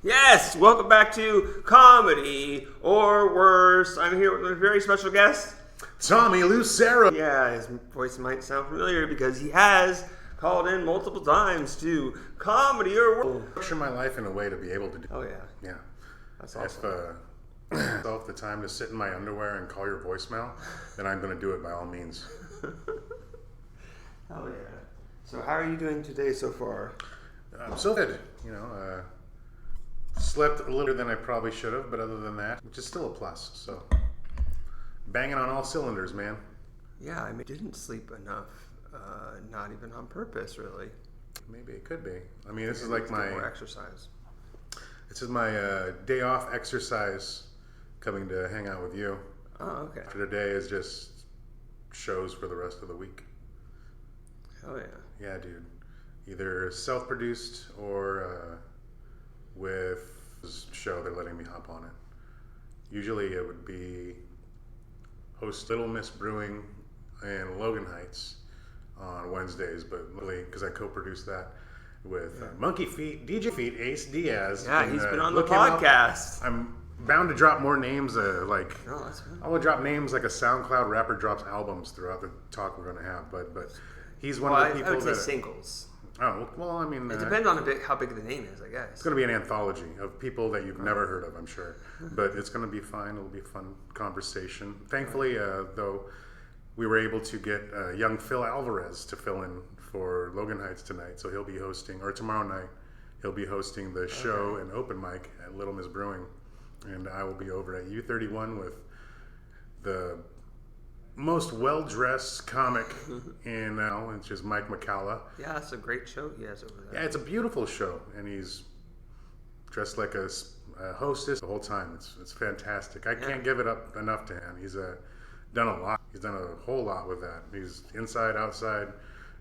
Yes, welcome back to Comedy or Worse. I'm here with a very special guest, Tommy Lucero. Yeah, his voice might sound familiar because he has called in multiple times to Comedy or Worse. Structure my life in a way to be able to do. Oh yeah, Yeah. that's awesome. If myself the time to sit in my underwear and call your voicemail, then I'm going to do it by all means. Oh yeah. So how are you doing today so far? I'm so good. Slept a little than I probably should have, but other than that, which is still a plus. So, banging on all cylinders, man. Yeah, I didn't sleep enough. Not even on purpose, really. Maybe it could be. I mean, this is like my more exercise. This is my day off exercise. Coming to hang out with you. Oh, okay. For today is just shows for the rest of the week. Oh yeah. Yeah, dude. Either self-produced or with this show they're letting me hop on it. Usually it would be host Little Miss Brewing and Logan Heights on Wednesdays, but really because I co-produced that with Monkey Feet, DJ Feet, Ace Diaz. Yeah, he's been on the podcast. I'm bound to drop more names. Oh, that's good. I will drop names like a SoundCloud rapper drops albums throughout the talk we're going to have, but he's one of the people I would say that singles. Oh, well, I mean... It depends on how big the name is, I guess. It's going to be an anthology of people that you've never heard of, I'm sure. But it's going to be fine. It'll be a fun conversation. Thankfully, though, we were able to get young Phil Alvarez to fill in for Logan Heights tonight. So he'll be hosting, or tomorrow night, he'll be hosting the show and open mic at Little Miss Brewing. And I will be over at U31 with the most well-dressed comic in now, which is Mike McCalla. Yeah, it's a great show he has over there. Yeah, it's a beautiful show, and he's dressed like a hostess the whole time. It's fantastic. I can't give it up enough to him. He's done a lot. He's done a whole lot with that. He's inside, outside,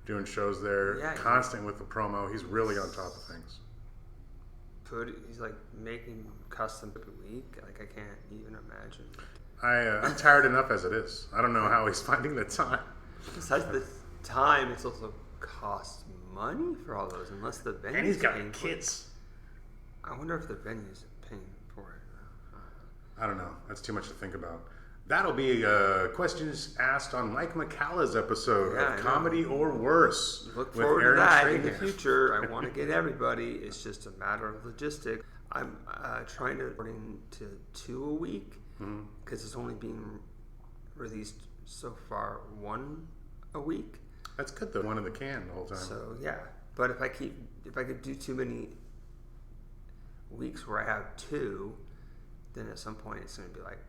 doing shows there, constant with the promo. He's really on top of things. He's like making custom every week. Like I can't even imagine. I'm tired enough as it is. I don't know how he's finding the time. Besides the time, it's also costs money for all those, unless the venue. And he's got kids. I wonder if the venue's paying for it. I don't know. That's too much to think about. That'll be questions asked on Mike McCalla's episode of Comedy or Worse. Look forward to that in the future. I want to get everybody. It's just a matter of logistics. I'm trying to bring to 2 a week. Because it's only being released so far 1 a week. That's good though. 1 in the can the whole time. So yeah, but if I could do too many weeks where I have 2, then at some point it's going to be like,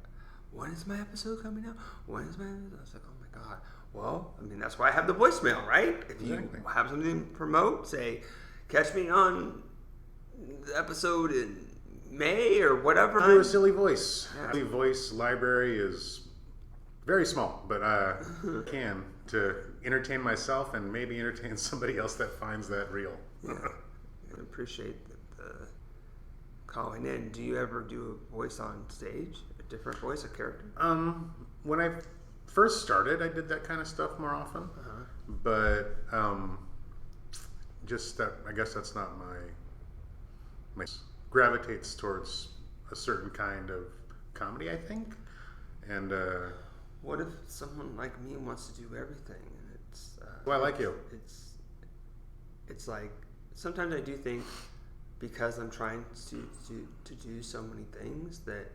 when is my episode coming out? When is my episode? I was like, oh my god. Well, I mean that's why I have the voicemail, right? If you have something to promote, say, catch me on the episode in May or whatever. Do a silly voice. Yeah. Silly voice library is very small, but I can to entertain myself and maybe entertain somebody else that finds that real. Yeah, I appreciate the calling in. Do you ever do a voice on stage? A different voice, a character? When I first started, I did that kind of stuff more often, but just that. I guess that's not my gravitates towards a certain kind of comedy, I think. And what if someone like me wants to do everything? And it's well, I like you. It's like sometimes I do think because I'm trying to do so many things that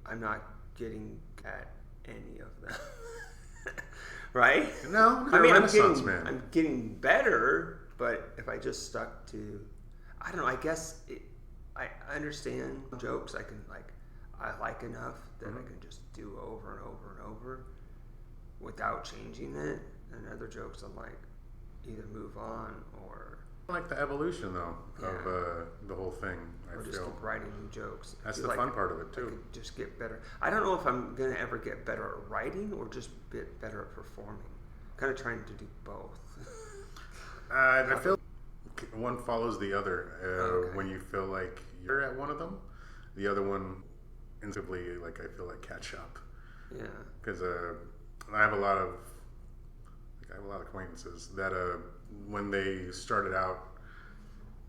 I'm not getting at any of them. Right? No, I mean I'm getting better, but if I just stuck to, I don't know. I guess. I understand jokes I like enough that I can just do over and over and over without changing it, and other jokes I'm like either move on or I like the evolution though of the whole thing. Or just keep writing new jokes. That's the fun part of it too. I could just get better. I don't know if I'm gonna ever get better at writing or just get better at performing. I'm kind of trying to do both. I feel one follows the other. When you feel like you're at one of them, the other one instantly, I feel like catch up. Yeah. Because I have a lot of acquaintances that when they started out,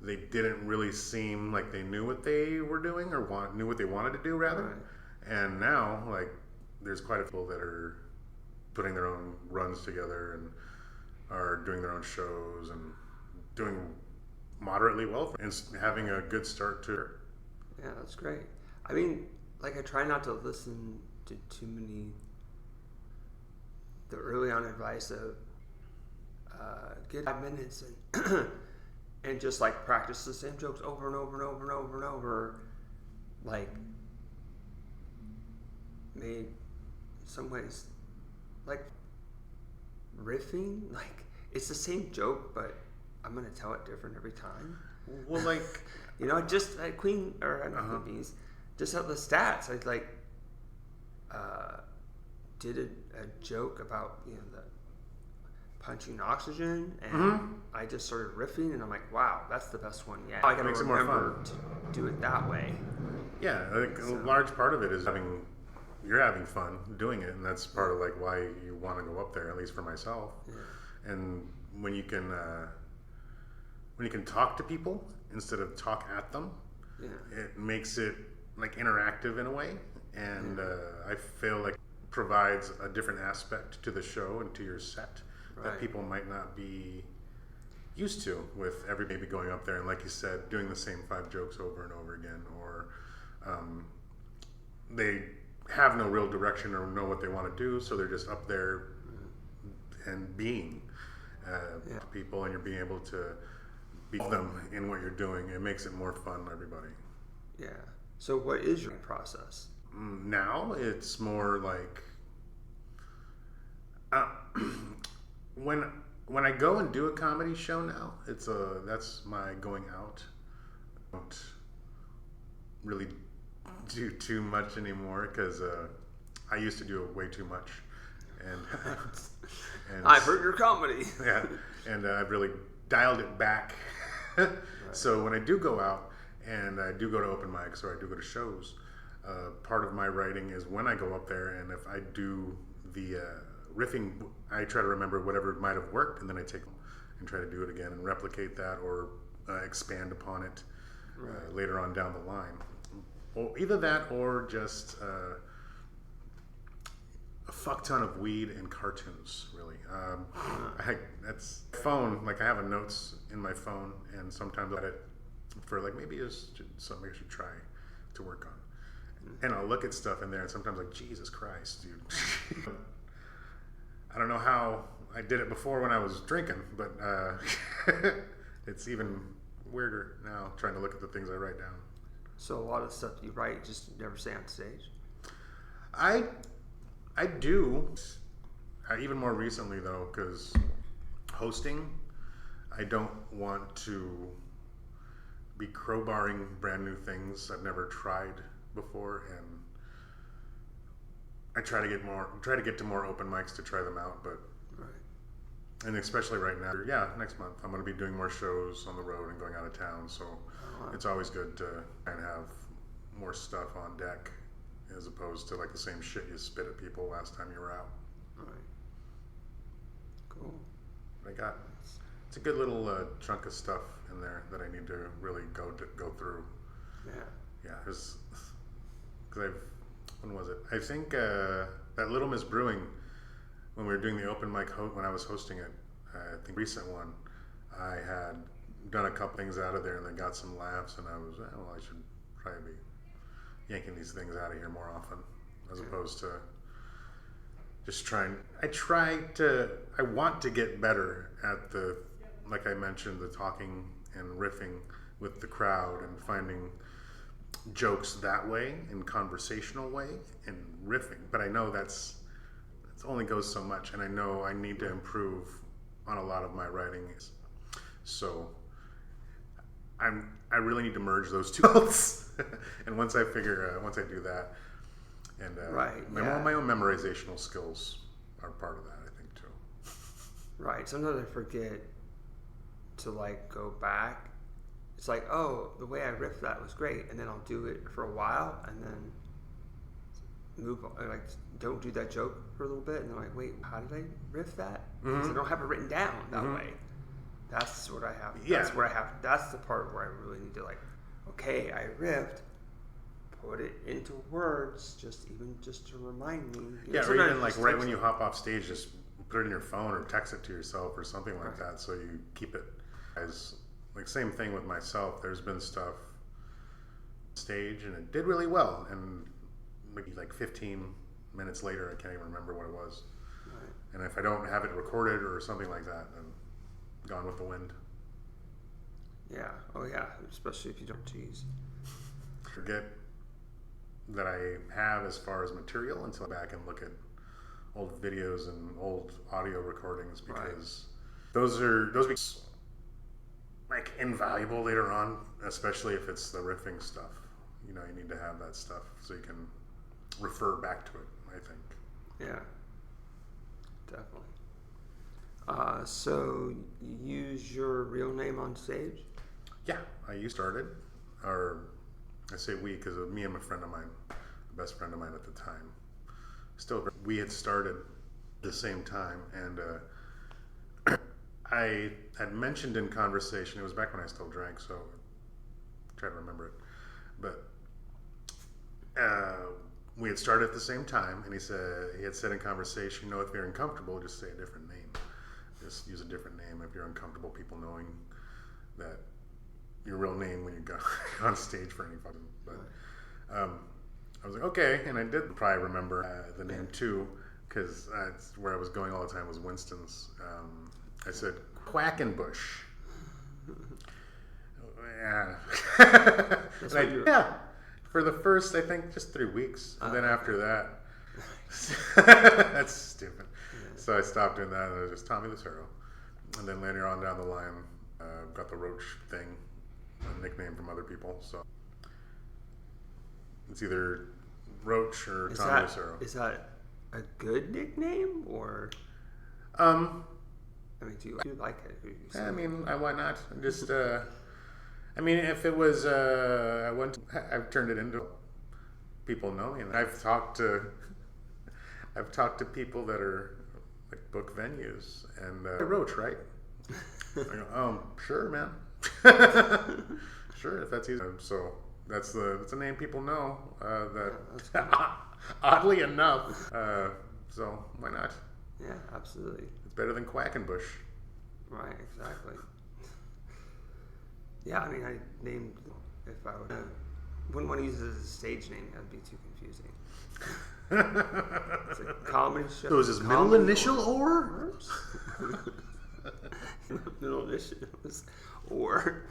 they didn't really seem like they knew what they were doing or knew what they wanted to do rather. Right. And now, like, there's quite a few people that are putting their own runs together and are doing their own shows and doing moderately well and having a good start to it. Yeah, that's great. I mean, like, I try not to listen to too many the early on advice of get 5 minutes and and just like practice the same jokes over and over and over and over and over. Like, made in some ways like riffing, like it's the same joke, but I'm gonna tell it different every time. Well, like, you know, just at Queen or Queen Bees, just at the stats, I like did a joke about, you know, the punching oxygen, and I just started riffing, and I'm like, wow, that's the best one yet. I gotta remember to do it that way. Yeah, like a large part of it is you're having fun doing it, and that's part of like why you want to go up there, at least for myself. Yeah. And when you can talk to people instead of talk at them, it makes it like interactive in a way, and I feel like provides a different aspect to the show and to your set that people might not be used to with everybody going up there and, like you said, doing the same 5 jokes over and over again, or they have no real direction or know what they want to do, so they're just up there and being people, and you're being able to be them in what you're doing. It makes it more fun, everybody. Yeah. So what is your process? Now it's more like when I go and do a comedy show now, that's my going out. I don't really do too much anymore because I used to do it way too much, and I've heard your comedy. Yeah, and I've really dialed it back. So when I do go out and I do go to open mics or I do go to shows, part of my writing is when I go up there, and if I do the riffing, I try to remember whatever might have worked, and then I take and try to do it again and replicate that or expand upon it later on down the line. Or either that or just a fuck ton of weed and cartoons, really. That's phone. Like, I have a notes in my phone, and sometimes I edit for like maybe it's something I should try to work on. And I'll look at stuff in there, and sometimes like, Jesus Christ, dude. I don't know how I did it before when I was drinking, but it's even weirder now trying to look at the things I write down. So a lot of stuff you write just never say on stage? I do. Even more recently, though, because hosting, I don't want to be crowbarring brand new things I've never tried before, and I try to get to more open mics to try them out, but and especially right now, next month I'm going to be doing more shows on the road and going out of town, so it's always good to kind of have more stuff on deck as opposed to like the same shit you spit at people last time you were out. Right. Cool. It's a good little chunk of stuff in there that I need to really go through. Yeah, because when was it? I think that Little Miss Brewing, when we were doing the open mic when I was hosting it, I think recent one, I had done a couple things out of there and then got some laughs, and I was, I should probably be yanking these things out of here more often, as opposed to just trying. I want to get better at the, like I mentioned, the talking and riffing with the crowd and finding jokes that way, in conversational way, and riffing. But I know that's only goes so much, and I know I need to improve on a lot of my writing. So I really need to merge those two worlds. And once I do that, and my own memorizational skills are part of that, I think, too. Right. Sometimes I forget to like go back. It's like, oh, the way I riffed that was great, and then I'll do it for a while, and then move on. Like, don't do that joke for a little bit, and then like, wait, how did I riff that? Because I don't have it written down that way. That's what I have. Yeah. That's where I have. That's the part where I really need to like. Okay, I ripped. Put it into words, just to remind me. Yeah, or even like right when you hop off stage, just put it in your phone or text it to yourself or something like that, so you keep it as like same thing with myself. There's been stuff stage and it did really well, and maybe like 15 minutes later, I can't even remember what it was. Right. And if I don't have it recorded or something like that, then gone with the wind. Yeah. Oh yeah. Especially if you don't tease. Forget that I have as far as material until I back and look at old videos and old audio recordings, because those become like invaluable later on, especially if it's the riffing stuff. You know, you need to have that stuff so you can refer back to it, I think. Yeah, definitely. So you use your real name on stage? Yeah, I started, or I say we because of me and a friend of mine, a best friend of mine at the time. Still, we had started the same time, and I had mentioned in conversation, it was back when I still drank, so I try to remember it, but we had started at the same time, and he had said in conversation, if you're uncomfortable, just say a different name. Just use a different name if you're uncomfortable, people knowing that your real name when you go on stage for any fun. But I was like, okay, and I did probably remember the name too, because that's where I was going all the time was Winston's. I said Quackenbush. Yeah. For the first, I think, just 3 weeks, and then after that, that's stupid. Yeah. So I stopped doing that, and it was just Tommy Lucero. And then later on down the line, got the Roach thing, a nickname from other people. So it's either Roach or Tommy Lucero. Is that a good nickname, or? I mean, do you like it? I mean, why not? Just, I mean, if it was, I've turned it into people know me, and I've talked to people that are like book venues, and Roach, right? I go, sure, man. Sure, if that's easy. So that's a name people know. That oddly enough. So why not? Yeah, absolutely. It's better than Quackenbush. Right, exactly. Yeah, I mean, I named, if I wouldn't want to use it as a stage name, that'd be too confusing. It's a comedy show. So is his middle initial or? Middle initial is or.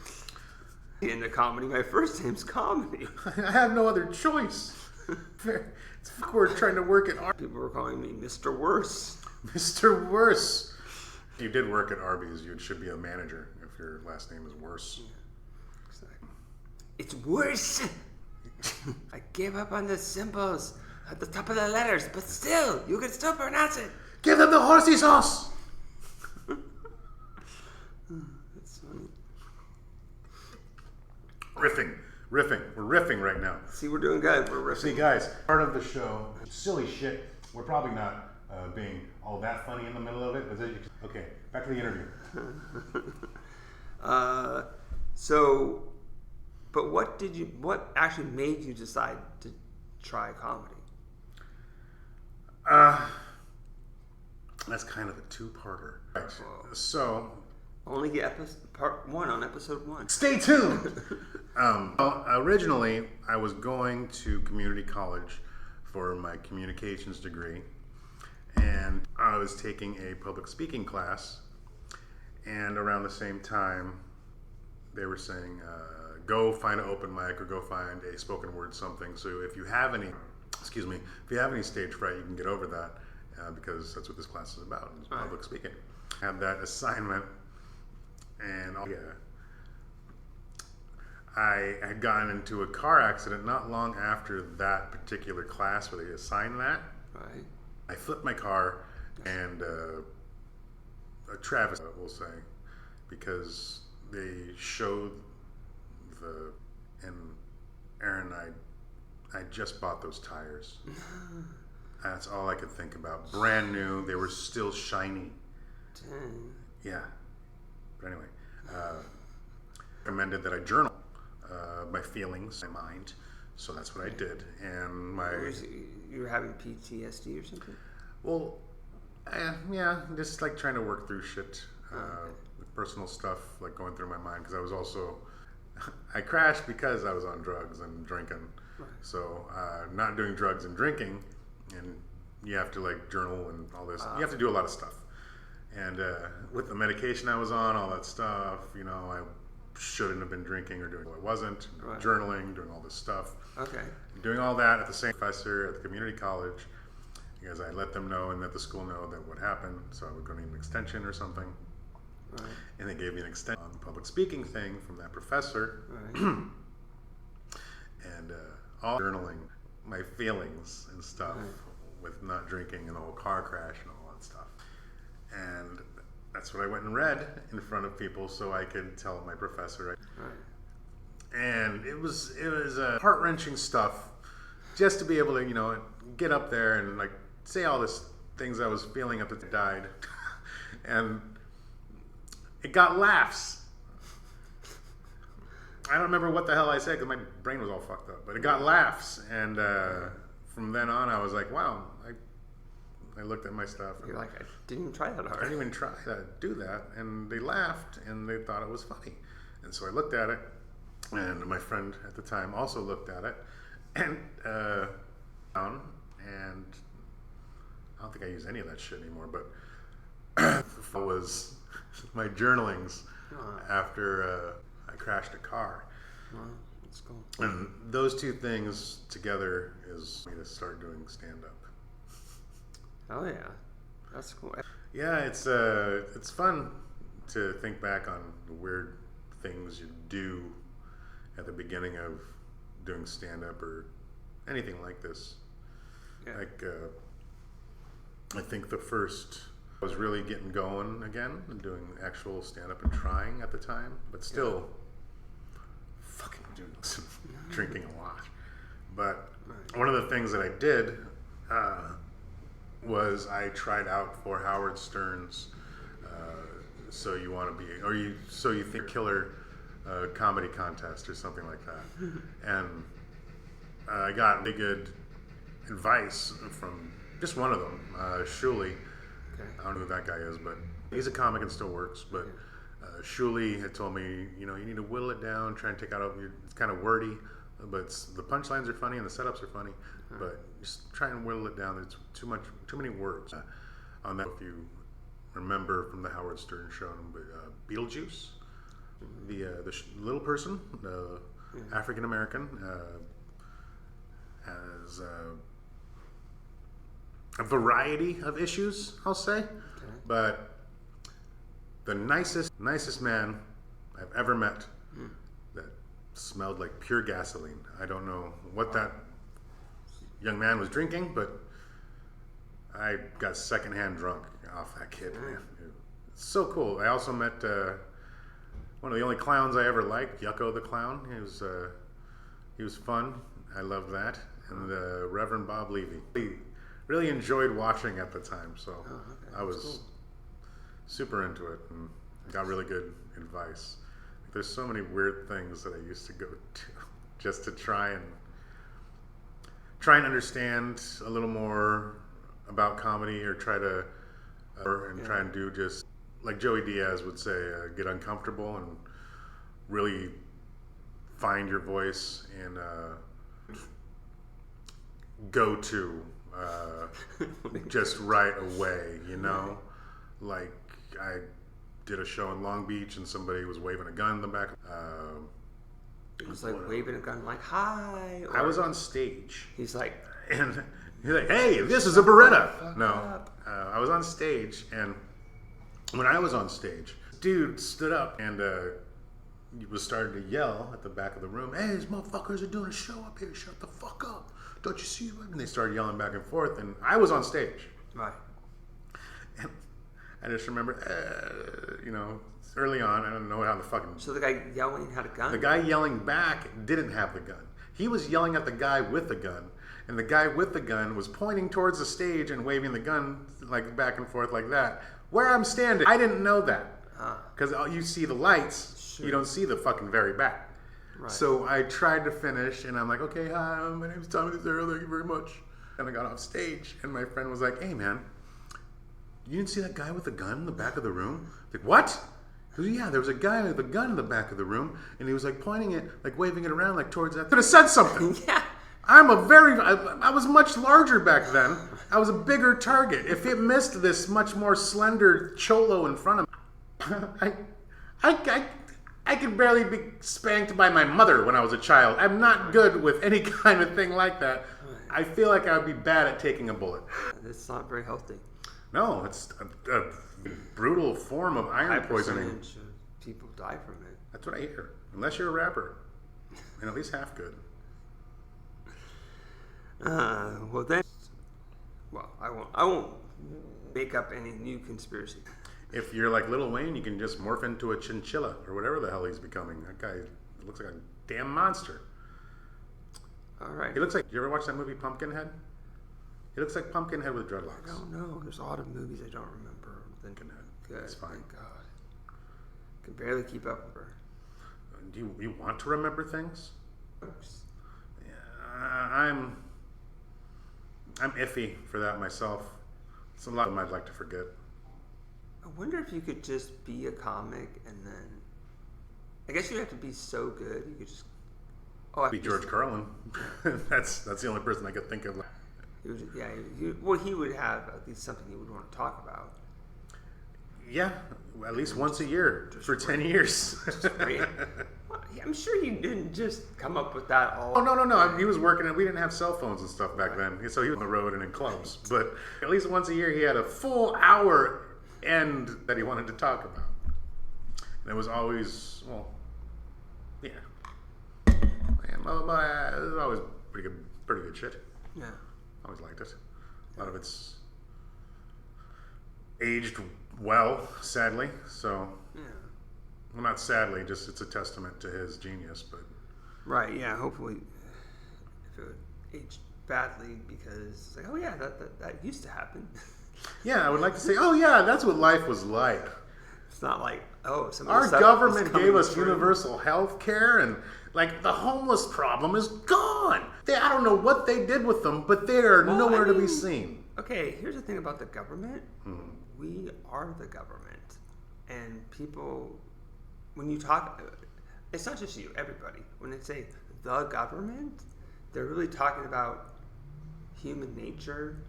In the comedy, my first name's Comedy. I have no other choice. We're trying to work at Arby's. People were calling me Mr. Worse. Mr. Worse. If you did work at Arby's, you should be a manager if your last name is Worse. Yeah, exactly. It's worse. I gave up on the symbols at the top of the letters, but still, you can still pronounce it. Give them the horsey sauce. That's funny. Riffing. We're riffing right now. See, we're doing good. We're riffing. See, guys, part of the show, silly shit. We're probably not being all that funny in the middle of it. Okay, back to the interview. But what actually made you decide to try comedy? That's kind of a two-parter. Right. So, only get part 1 on episode 1. Stay tuned. Originally, I was going to community college for my communications degree, and I was taking a public speaking class. And around the same time, they were saying, "Go find an open mic or go find a spoken word something." So if you have any stage fright, you can get over that because that's what this class is about. It's public speaking. I had that assignment. And I had gotten into a car accident not long after that particular class where they assigned that. Right. I flipped my car, and Travis, we'll say, because they showed and Aaron and I just bought those tires. That's all I could think about. Brand new. They were still shiny. Dang. Yeah. But anyway, recommended that I journal my feelings, my mind. So that's what I did. And you were having PTSD or something? Well, yeah, just like trying to work through shit, personal stuff, like going through my mind. Because I was also, I crashed because I was on drugs and drinking. Right. So not doing drugs and drinking, and you have to like journal and all this. You have to do a lot of stuff. And with the medication I was on, all that stuff, you know, I shouldn't have been drinking or doing what I wasn't, right. Journaling, doing all this stuff. Okay. Doing all that at the same professor at the community college, because I let them know and let the school know that what happened, so I would go need an extension or something. Right. And they gave me an extension on the public speaking thing from that professor. Right. And all journaling my feelings and stuff right. with not drinking and the whole car crash and all that stuff. And that's what I went and read in front of people so I could tell my professor. Right. And it was heart-wrenching stuff just to be able to, you know, get up there and like say all this things I was feeling after they died. And it got laughs. I don't remember what the hell I said because my brain was all fucked up, but it got laughs. And from then on, I was like, wow, I looked at my stuff. You're like, I didn't even try that hard. I didn't even try to do that. And they laughed and they thought it was funny. And so I looked at it, and my friend at the time also looked at it, and I don't think I use any of that shit anymore, but it was my journalings after I crashed a car. That's cool. And those two things together is me to start doing stand-up. Oh yeah, that's cool. Yeah, it's fun to think back on the weird things you do at the beginning of doing stand-up or anything like this. Yeah. Like, I think the first I was really getting going again and doing actual stand-up and trying at the time, but still fucking doing some drinking a lot. But one of the things that I did was I tried out for Howard Stern's So You Want to Be, or So You Think Killer comedy contest or something like that. And I got really good advice from just one of them, Shuley. Okay. I don't know who that guy is, but he's a comic and still works. But Shuley had told me, you know, you need to whittle it down, try and take out all your, it's kind of wordy, but the punchlines are funny and the setups are funny. But just try and whittle it down. There's too many words on that. If you remember from the Howard Stern show, Beetlejuice, the little person, African American, has a variety of issues, I'll say, but the nicest man I've ever met that smelled like pure gasoline. I don't know what that young man was drinking, but I got secondhand drunk off that kid. Man. It's so cool. I also met one of the only clowns I ever liked, Yucko the Clown. He was fun. I loved that. And Reverend Bob Levy. Really enjoyed watching at the time, so I was super into it and got really good advice. There's so many weird things that I used to go to just to try and understand a little more about comedy, or try and do just like Joey Diaz would say, get uncomfortable and really find your voice and go to just right away, you know? Like I did a show in Long Beach and somebody was waving a gun in the back. It was like waving a gun, like hi. I was on stage. He's like, and he's like, "Hey, this is a Beretta." No, I was on stage, and when I was on stage, dude stood up and he was starting to yell at the back of the room. "Hey, these motherfuckers are doing a show up here. Shut the fuck up! Don't you see?" And they started yelling back and forth, and I was on stage. right. And I just remember, you know, early on, I don't know how the fucking... So the guy yelling had a gun? The guy yelling back didn't have the gun. He was yelling at the guy with the gun, and the guy with the gun was pointing towards the stage and waving the gun like back and forth like that. Where I'm standing, I didn't know that. Because you see the lights, you don't see the fucking very back. Right. So I tried to finish, and I'm like, okay, hi, my name's Tommy Lucero, thank you very much. And I got off stage, and my friend was like, hey, man, you didn't see that guy with the gun in the back of the room? Like, what? Goes, yeah, there was a guy with a gun in the back of the room, and he was like pointing it, like waving it around, like towards that. Could have said something. Yeah. I was much larger back then. I was a bigger target. If it missed this much more slender cholo in front of me, I could barely be spanked by my mother when I was a child. I'm not good with any kind of thing like that. I feel like I would be bad at taking a bullet. It's not very healthy. No, it's a brutal form of iron poisoning. Percentage of people die from it. That's what I hear. Unless you're a rapper, and at least half good. I won't make up any new conspiracy. If you're like Lil Wayne, you can just morph into a chinchilla or whatever the hell he's becoming. That guy looks like a damn monster. All right. He looks like. You ever watch that movie Pumpkinhead? He looks like Pumpkinhead with dreadlocks. I don't know. There's a lot of movies I don't remember. Pumpkinhead. Good. It's fine. Thank God. Can barely keep up with her. Do you want to remember things? Yeah, I'm iffy for that myself. It's a lot of them I'd like to forget. I wonder if you could just be a comic and then... I guess you'd have to be so good. You could just... be George Carlin. That's the only person I could think of. He would have at least something he would want to talk about. Yeah, at least once a year for 10 years. I'm sure he didn't just come up with that all. Oh, no. He was working, and we didn't have cell phones and stuff back then. So he was on the road and in clubs. But at least once a year, he had a full hour end that he wanted to talk about. And it was always, yeah. It was always pretty good shit. Yeah. Always liked it. A lot of it's aged well, sadly. So, well, not sadly, just it's a testament to his genius. But right, yeah. Hopefully, if it would age badly, because it's like, oh yeah, that used to happen. Yeah, I would like to say, oh yeah, that's what life was like. It's not like, our government gave us universal health care, and like the homeless problem is gone. I don't know what they did with them, but they are nowhere to be seen. Okay, here's the thing about the government. We are the government, and people, when you talk, it's not just you, everybody. When they say the government, they're really talking about human nature.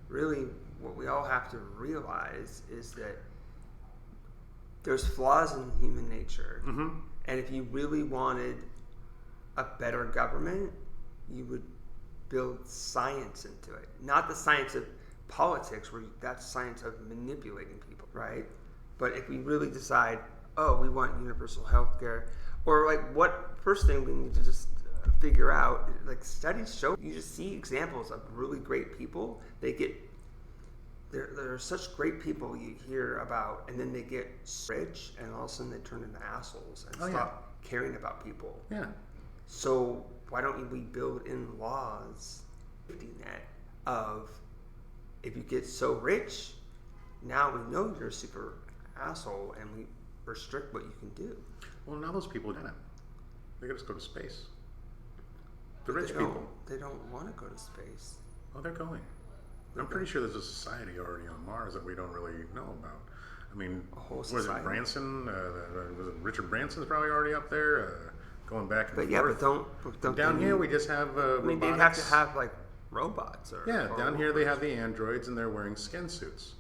Really, what we all have to realize is that there's flaws in human nature. And if you really wanted a better government, you would build science into it. Not the science of politics, where that's science of manipulating people, right? But if we really decide, we want universal health care, or like what first thing we need to just figure out, like studies show, you just see examples of really great people. There are such great people you hear about, and then they get rich, and all of a sudden they turn into assholes and stop caring about people. Yeah. So why don't we build in laws, safety net of, if you get so rich, now we know you're a super asshole, and we restrict what you can do. Well, now those people didn't. They could just go to space. The rich people. They don't want to go to space. Oh, they're going. I'm pretty sure there's a society already on Mars that we don't really know about. I mean, was it Branson? Was it Richard Branson's probably already up there, going back and forth? But don't down here we just have robotics. They'd have to have like robots. Down here they have the androids, and they're wearing skin suits.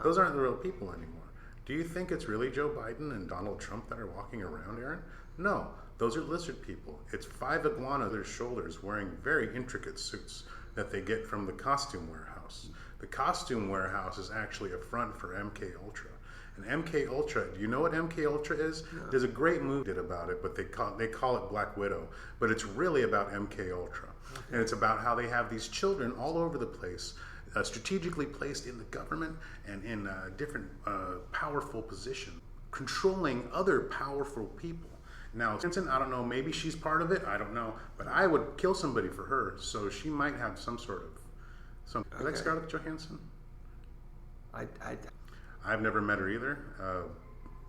Those aren't the real people anymore. Do you think it's really Joe Biden and Donald Trump that are walking around, Aaron? No, those are lizard people. It's 5 iguana on their shoulders wearing very intricate suits that they get from the costume warehouse. The costume warehouse is actually a front for MK Ultra. And MK Ultra, do you know what MK Ultra is? No. There's a great movie about it, but they call it Black Widow. But it's really about MK Ultra. Okay. And it's about how they have these children all over the place, strategically placed in the government and in different powerful positions, controlling other powerful people. Now, Vincent, I don't know, maybe she's part of it, I don't know, but I would kill somebody for her, so she might have some sort of... You like Scarlett Johansson? I've never met her either.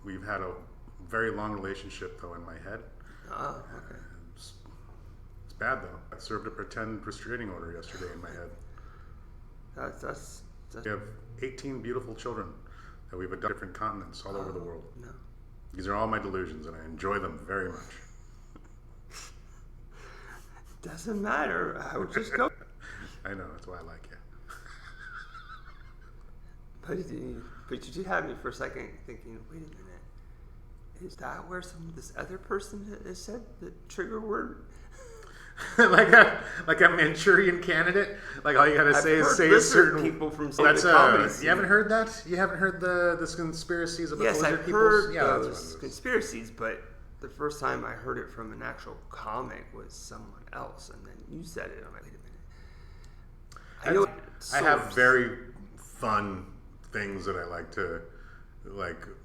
we've had a very long relationship though in my head. Oh, okay. It's bad though. I served a pretend restraining order yesterday in my head. That's We have 18 beautiful children that we've adopted different continents all over the world. No. These are all my delusions, and I enjoy them very much. Doesn't matter. I would just go. I know, that's why I like you. But you did have me for a second thinking, wait a minute. Is that where this other person has said the trigger word? like a Manchurian candidate? Like all you gotta say is say a certain people from that's the comedy you haven't heard that? You haven't heard the conspiracies about yes, the lizard I've people? heard Yeah, those that's what it is. conspiracies, but the first time I heard it from an actual comic was someone else, and then you said it. I'm like, wait a minute. I have very fun things that I like to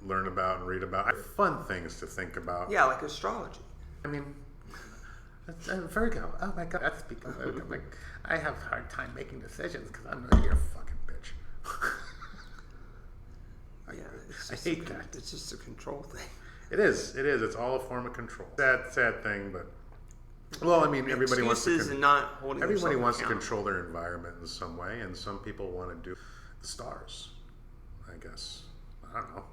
learn about and read about. I have fun things to think about. Yeah, like astrology. I mean, Virgo. Oh my God, that's because I have a hard time making decisions because I'm really your fucking bitch. Yeah, I hate that. It's just a control thing. It is. It's all a form of control. Sad thing, but well, I mean, everybody wants to. Everybody wants to control their environment in some way, and some people want to do the stars. I guess. I don't know.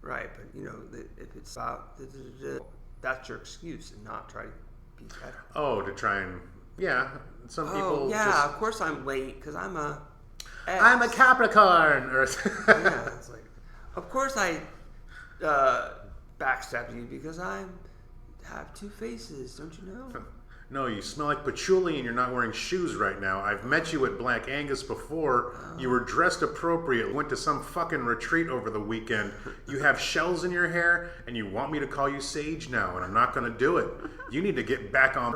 Right, but if it's about that's your excuse, and not try to be better. Oh, to try and some people. Oh yeah, of course I'm late because I'm a Capricorn. Or yeah, it's like, of course I backstab you because I have two faces. Don't you know? No, you smell like patchouli and you're not wearing shoes right now. I've met you at Black Angus before. Oh. You were dressed appropriate. Went to some fucking retreat over the weekend. You have shells in your hair and you want me to call you Sage now, and I'm not going to do it. You need to get back on.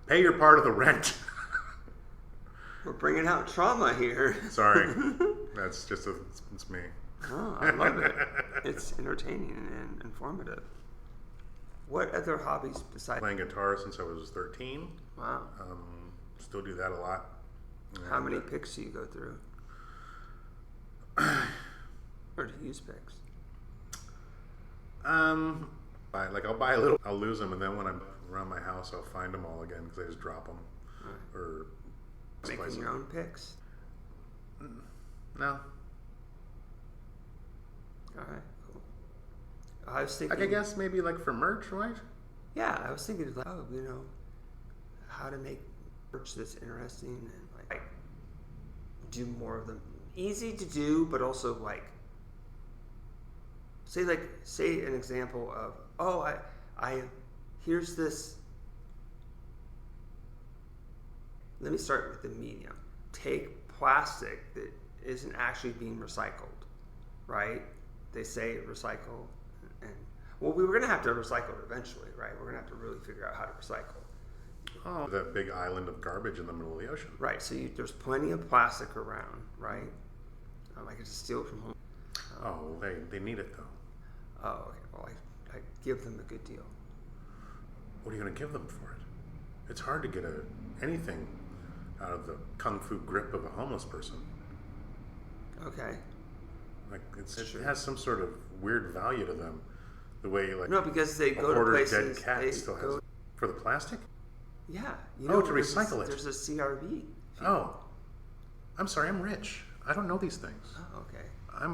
Pay your part of the rent. We're bringing out trauma here. Sorry. That's just it's me. Oh, I love it. It's entertaining and informative. What other hobbies besides playing guitar since I was 13? Wow. Still do that a lot. How many picks do you go through? Or do you use picks? I'll buy a little. I'll lose them, and then when I'm around my house, I'll find them all again because I just drop them. Right. Or making your own picks? No. All right. I was thinking, I guess maybe like for merch, right? Yeah, I was thinking like, how to make merch that's interesting and like do more of them. Easy to do, but also like say an example of I here's this. Let me start with the medium. Take plastic that isn't actually being recycled, right? They say recycle. And well, we were going to have to recycle it eventually, right? We're going to have to really figure out how to recycle. Oh, that big island of garbage in the middle of the ocean. Right. So there's plenty of plastic around, right? I could just steal it from home. They need it though. Oh, okay. Well, I give them a good deal. What are you going to give them for it? It's hard to get anything out of the kung fu grip of a homeless person. Okay. Like it has some sort of weird value to them. The way no, because they go to places. Dead cat still has for the plastic. Yeah. To recycle it. There's a CRV. Oh, I'm sorry. I'm rich. I don't know these things. Oh, okay.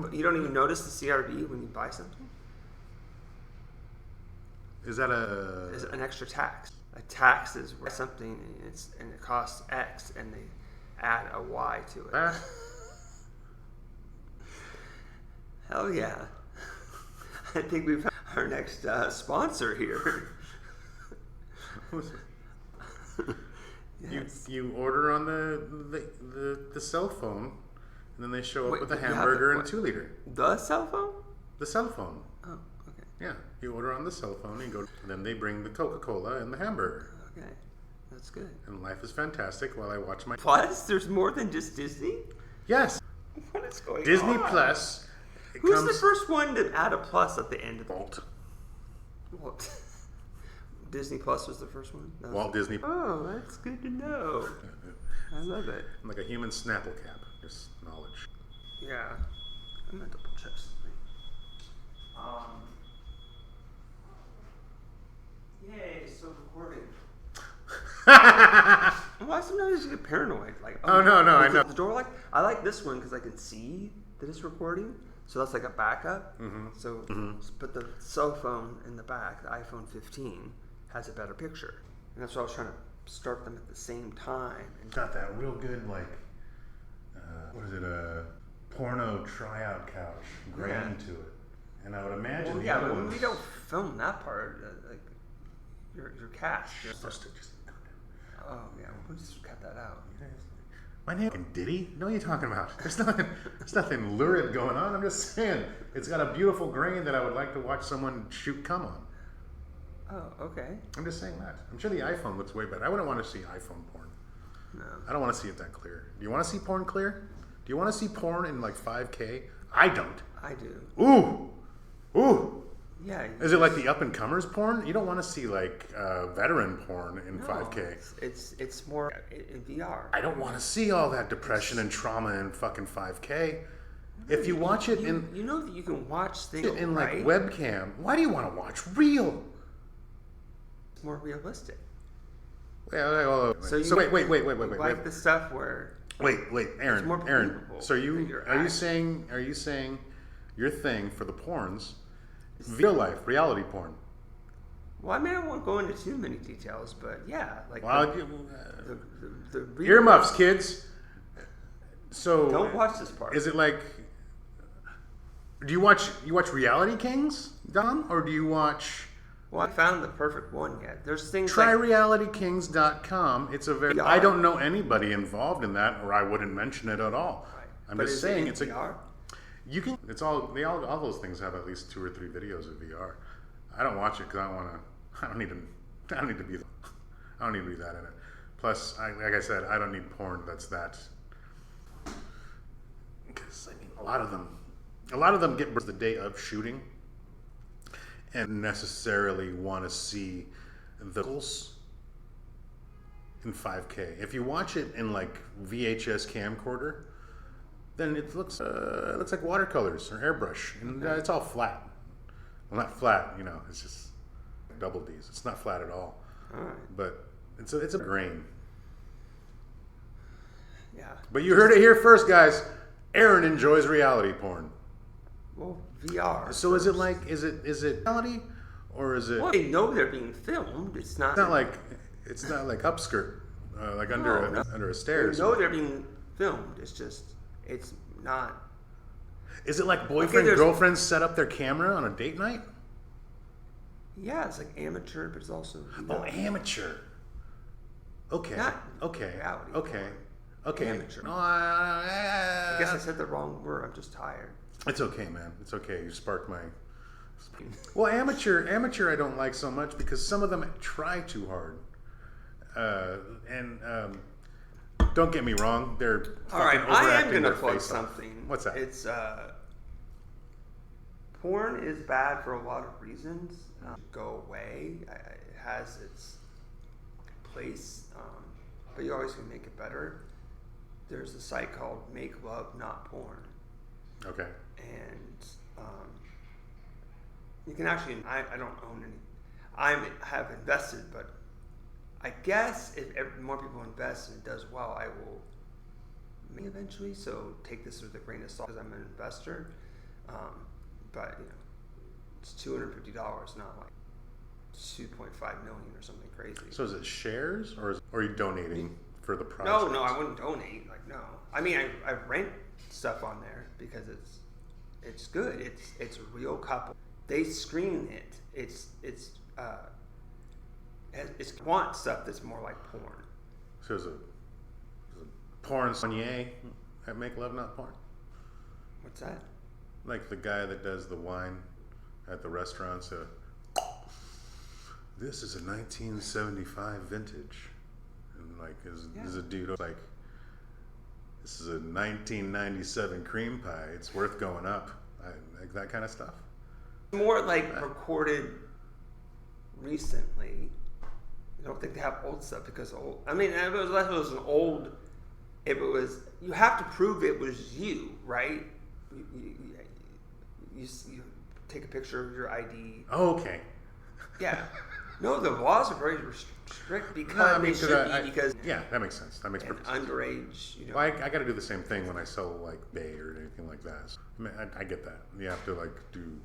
But you don't even notice the CRV when you buy something. Is that Is an extra tax? A tax is where something and it costs X, and they add a Y to it. Hell yeah. I think we've found our next sponsor here. Yes. You order on the cell phone, and then they show up with a hamburger and a 2-liter. The cell phone? The cell phone. Oh, okay. Yeah, you order on the cell phone, and and then they bring the Coca-Cola and the hamburger. Okay, that's good. And life is fantastic while I watch my... Plus, there's more than just Disney? Yes. What is going on? Disney Plus... Who's the first one to add a plus at the end of Walt. Disney Plus was the first one? No. Walt Disney. Oh, that's good to know. I love it. I'm like a human Snapple cap. Just knowledge. Yeah. I'm going to double check something. Yay, it's still recording. Well, sometimes you get paranoid. Like, no, I know. The door, like, I like this one because I can see that it's recording. So that's like a backup. Mm-hmm. So, but the cell phone in the back, the iPhone 15, has a better picture. And that's why I was trying to start them at the same time. And got that real good, like, what is it, a porno tryout couch grained to it. And I would imagine when we don't film that part, like, your cast. You're supposed to just... Oh, yeah, we'll just cut that out. My name is Diddy? No, what are you talking about? There's nothing lurid going on. I'm just saying, it's got a beautiful grain that I would like to watch someone shoot cum on. Oh, okay. I'm just saying that. I'm sure the iPhone looks way better. I wouldn't want to see iPhone porn. No. I don't want to see it that clear. Do you want to see porn clear? Do you want to see porn in like 5K? I don't. I do. Ooh. Yeah. Is it like the up-and-comers porn? You don't want to see like veteran porn in 5K. It's more in VR. I don't want to see all that depression and trauma in fucking 5K. If you watch it in... You know that you can watch things in like right? webcam. Why do you want to watch real? It's more realistic. Well, so wait. Like the stuff where... Wait, Aaron. It's more believable. So are you saying your thing for the porns, real life, reality porn? Well, I mean, I won't go into too many details, but yeah, like the real earmuffs, kids. So don't watch this part. Is it like? Do you watch reality kings, Dom, or do you watch? Well, I found the perfect one yet. There's things TryRealityKings.com. It's a very... I don't know anybody involved in that, or I wouldn't mention it at all. Right. I'm just saying it's VR? You can... It's all those things have at least 2 or 3 videos of VR. I don't watch it because I don't want to... I don't need to be that in it. Plus, like I said, I don't need porn that's that... Because, I mean, a lot of them get the day of shooting and necessarily want to see the goals in 5K. If you watch it in like VHS camcorder, then it looks like watercolors or airbrush, and it's all flat. Well, not flat, it's just double D's. It's not flat at all. All right. But it's a grain. Yeah. But you heard it here first, guys. Aaron enjoys reality porn. Well, VR. So first. Is it reality, or is it? Well, they know they're being filmed. It's not like upskirt, like under a stairs. They know they're being filmed. It's not. Is it like boyfriend girlfriends set up their camera on a date night? Yeah, it's like amateur, but it's also amateur. Okay. Okay. Reality. Okay. Amateur. No, I guess I said the wrong word. I'm just tired. It's okay, man. It's okay. You sparked my... Well, amateur I don't like so much because some of them try too hard. Don't get me wrong. They're all right. I am going to plug something. What's that? It's porn is bad for a lot of reasons. Go away. It has its place, but you always can make it better. There's a site called Make Love Not Porn. Okay. And you can actually, I don't own any. I have invested, but I guess if more people invest and it does well, I will may eventually. So take this with a grain of salt because I'm an investor. But it's $250, not like 2.5 million or something crazy. So is it shares or are you donating for the project? No, I wouldn't donate. Like no, I mean I rent stuff on there because it's good. It's a real couple. They screen it. It's want stuff that's more like porn. So is a porn sommelier at Make Love Not Porn? What's that? Like the guy that does the wine at the restaurant. So this is a 1975 vintage, and like is a dude like, this is a 1997 cream pie. It's worth going up. Like that kind of stuff. More like recorded recently. I don't think they have old stuff because old. I mean, if it was an old. If it was, you have to prove it was you, right? You take a picture of your ID. Oh, okay. Yeah. No, the laws are very strict because because yeah, that makes sense. That makes perfect sense. Underage, Well, I got to do the same thing when I sell like Bay or anything like that. So, I get that. You have to like do.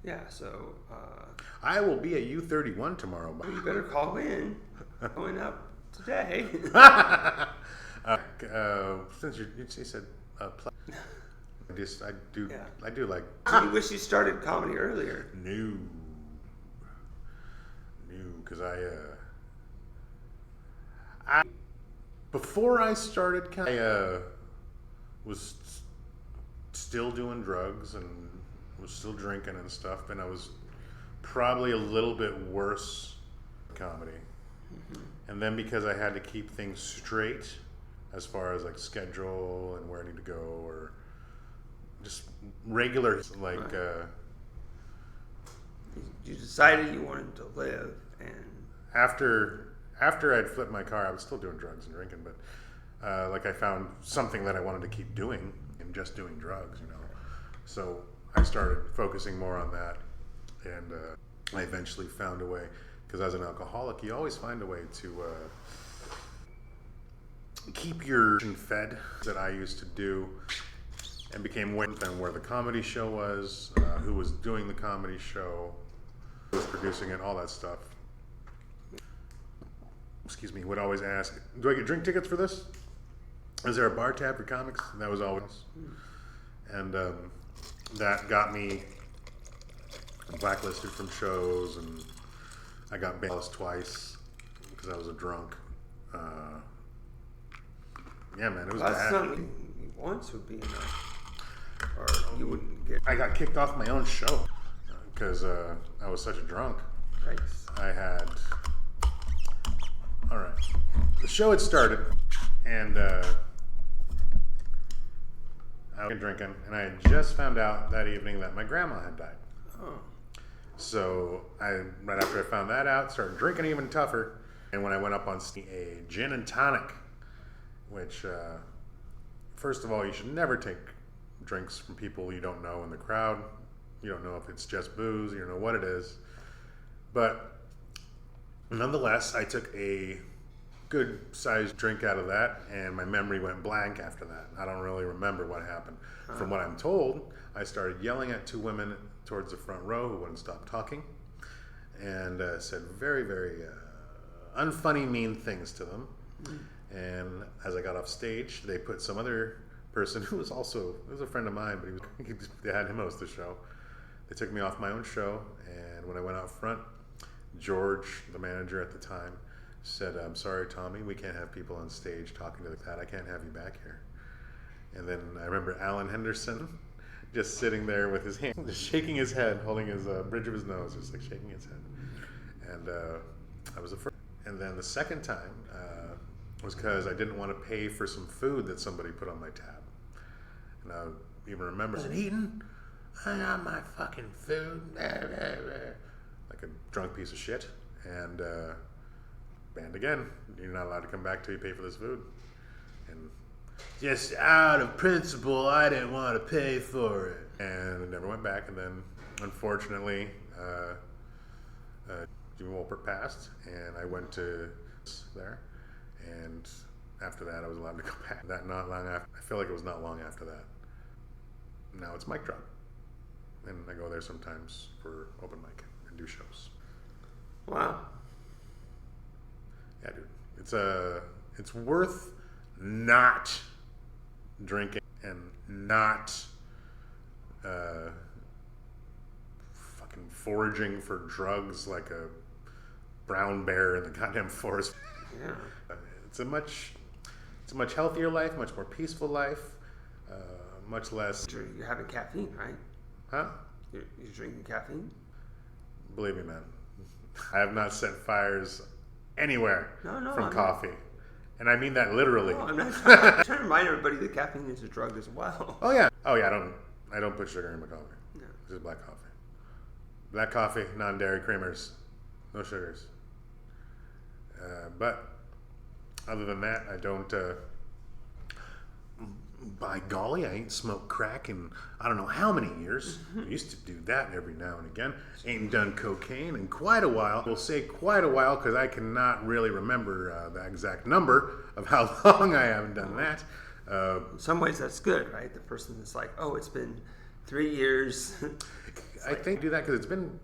Yeah. So. I will be at U31 tomorrow. You better call in. Going up today. Since you said. I do like. I wish you started comedy earlier. No, because before I started, I was still doing drugs and was still drinking and stuff, and I was probably a little bit worse comedy. Mm-hmm. And then because I had to keep things straight as far as like schedule and where I need to go, or just regular like you decided you wanted to live, and after I'd flipped my car, I was still doing drugs and drinking, but like I found something that I wanted to keep doing and just doing drugs, so I started focusing more on that, and I eventually found a way, because as an alcoholic you always find a way to keep your fed, that I used to do, and became aware of where the comedy show was, who was doing the comedy show, who was producing it, all that stuff. Excuse me, would always ask, do I get drink tickets for this? Is there a bar tab for comics? And that was always. And that got me blacklisted from shows, and I got banned twice because I was a drunk. Yeah, man, it was bad. Something you once would be enough, or you wouldn't get. I got kicked off my own show because I was such a drunk. Thanks. I had. All right, the show had started, and I was drinking, and I had just found out that evening that my grandma had died. Oh. So right after I found that out, started drinking even tougher. And when I went up on stage, a gin and tonic, which, first of all, you should never take drinks from people you don't know in the crowd. You don't know if it's just booze, you don't know what it is. But nonetheless, I took a good sized drink out of that, and my memory went blank after that. I don't really remember what happened. From what I'm told, I started yelling at two women towards the front row who wouldn't stop talking, and said very, very unfunny, mean things to them. And as I got off stage, they put some other person who was a friend of mine, but they had him host the show. They took me off my own show, and when I went out front, George, the manager at the time, said, "I'm sorry, Tommy, we can't have people on stage talking to that. I can't have you back here." And then I remember Alan Henderson just sitting there with his hand, just shaking his head, holding his bridge of his nose, just like shaking his head. And I was the first. And then the second time was because I didn't want to pay for some food that somebody put on my tab. And I even remember, I wasn't eating. I got my fucking food. Like a drunk piece of shit. And banned again. You're not allowed to come back till you pay for this food. And just out of principle, I didn't want to pay for it. And I never went back. And then, unfortunately, Jimmy Wolpert passed, and I went to there. And after that, I was allowed to go back. Not long after. I feel like it was not long after that. Now it's mic drop, and I go there sometimes for open mic and do shows. Wow. Yeah, dude. It's worth not drinking and not fucking foraging for drugs like a brown bear in the goddamn forest. Yeah. It's a much healthier life, much more peaceful life, much less. You're having caffeine, right? Huh? You're drinking caffeine? Believe me, man. I have not set fires anywhere from coffee. And I mean that literally. No, I'm not I'm trying to remind everybody that caffeine is a drug as well. Oh yeah. I don't put sugar in my coffee. No. Just black coffee. Black coffee, non-dairy creamers, no sugars. But other than that, I don't. by golly, I ain't smoked crack in I don't know how many years. I used to do that every now and again. Ain't done cocaine in quite a while. We'll say quite a while because I cannot really remember the exact number of how long I haven't done that. In some ways, that's good, right? The person that's like, oh, it's been 3 years. I think I do that because it's been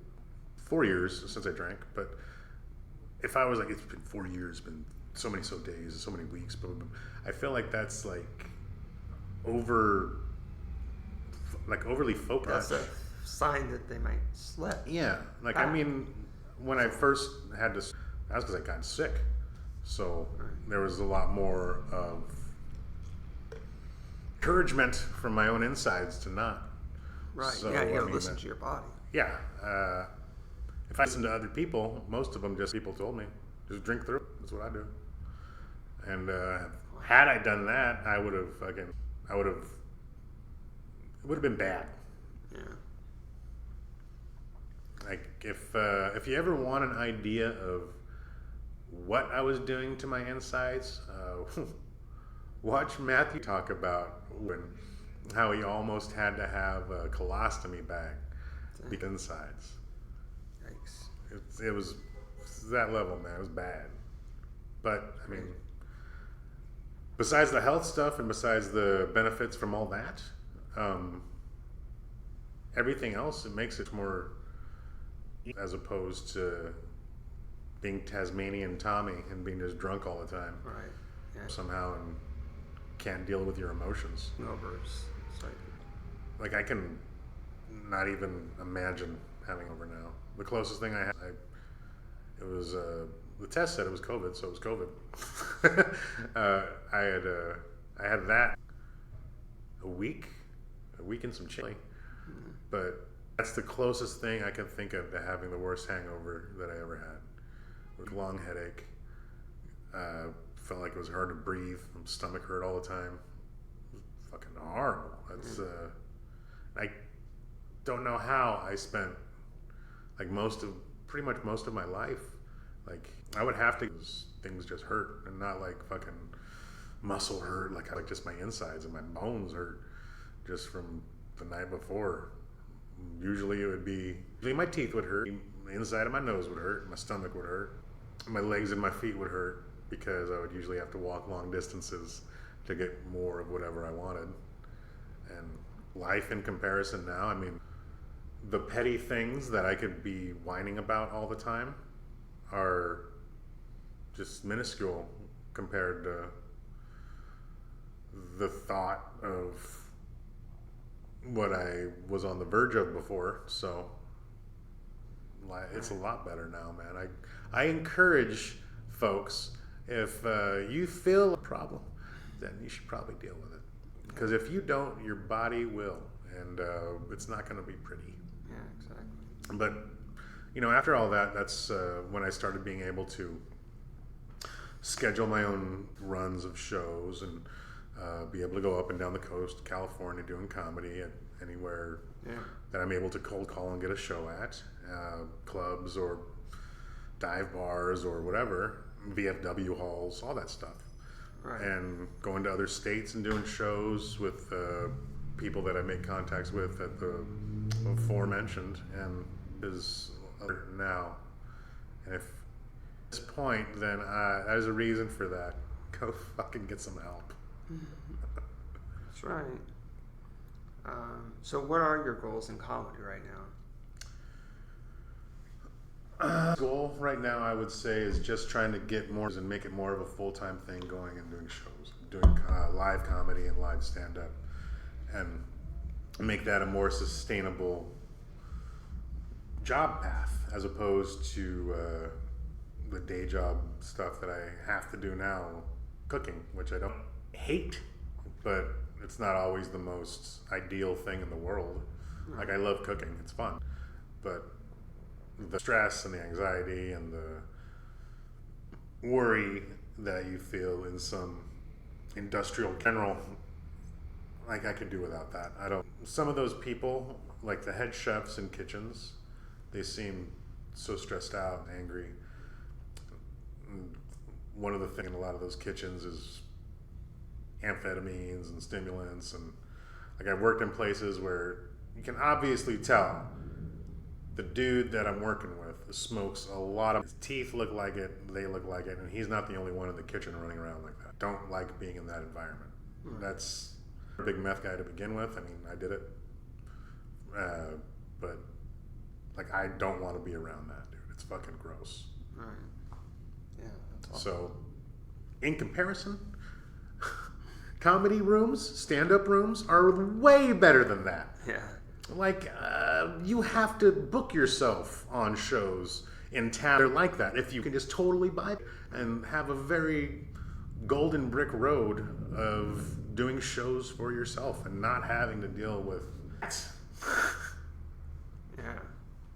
4 years since I drank. But if I was like, it's been 4 years, been so many days, so many weeks, but I feel like that's like overly focused. That's a sign that they might slip. Yeah, like I mean, when I first had to, that's because I got sick, so there was a lot more of encouragement from my own insides to not. Right. So, Yeah, you gotta listen to your body. Yeah. If I listen to other people, most of them just people told me, just drink through it. That's what I do. And had I done that, it would have been bad. Yeah. Like if you ever want an idea of what I was doing to my insides, watch Matthew talk about how he almost had to have a colostomy bag because insides. Yikes. It was that level, man. It was bad. But I mean, besides the health stuff and besides the benefits from all that, everything else, it makes it more, as opposed to being Tasmanian Tommy and being just drunk all the time. Right. Yeah. Somehow and can't deal with your emotions. Hangovers. It's Like I can not even imagine having over now. The closest thing I had, it was the test said it was COVID, so it was COVID. I had that a week and some chili, but that's the closest thing I can think of to having the worst hangover that I ever had. With long headache, felt like it was hard to breathe. My stomach hurt all the time. It was fucking horrible. That's I don't know how I spent like pretty much most of my life. Like I would have to, things just hurt and not like fucking muscle hurt, like just my insides and my bones hurt just from the night before. Usually it would be, my teeth would hurt, the inside of my nose would hurt, my stomach would hurt, my legs and my feet would hurt because I would usually have to walk long distances to get more of whatever I wanted. And life in comparison now, I mean, the petty things that I could be whining about all the time are just minuscule compared to the thought of what I was on the verge of before. So it's a lot better now, man. I encourage folks, if you feel a problem, then you should probably deal with it. Because if you don't, your body will, and it's not going to be pretty. Yeah, exactly. But after all that, that's when I started being able to schedule my own runs of shows and be able to go up and down the coast, California, doing comedy at anywhere that I'm able to cold call and get a show at, clubs or dive bars or whatever, VFW halls, all that stuff. Right. And going to other states and doing shows with people that I make contacts with at the aforementioned, and is now. And if at this point, then there's a reason for that. Go fucking get some help. That's right. So what are your goals in comedy right now? Goal right now, I would say, is just trying to get more and make it more of a full-time thing, going and doing shows, doing live comedy and live stand-up, and make that a more sustainable job path as opposed to the day job stuff that I have to do now, cooking, which I don't hate, but it's not always the most ideal thing in the world. Like, I love cooking, it's fun, but the stress and the anxiety and the worry that you feel in some industrial general, like, I could do without that. Some of those people, like the head chefs in kitchens, they seem so stressed out and angry. One of the things in a lot of those kitchens is amphetamines and stimulants, and like I've worked in places where you can obviously tell the dude that I'm working with smokes a lot of. His teeth look like it, they look like it, and he's not the only one in the kitchen running around like that. Don't like being in that environment. That's a big meth guy to begin with. I mean, I did it, but like I don't want to be around that dude. It's fucking gross. Right. Yeah. That's awesome. So, in comparison, comedy rooms, stand-up rooms are way better than that. Yeah. Like, you have to book yourself on shows in town. They're like that. If you can just totally buy it and have a very golden brick road of doing shows for yourself and not having to deal with that. Yeah,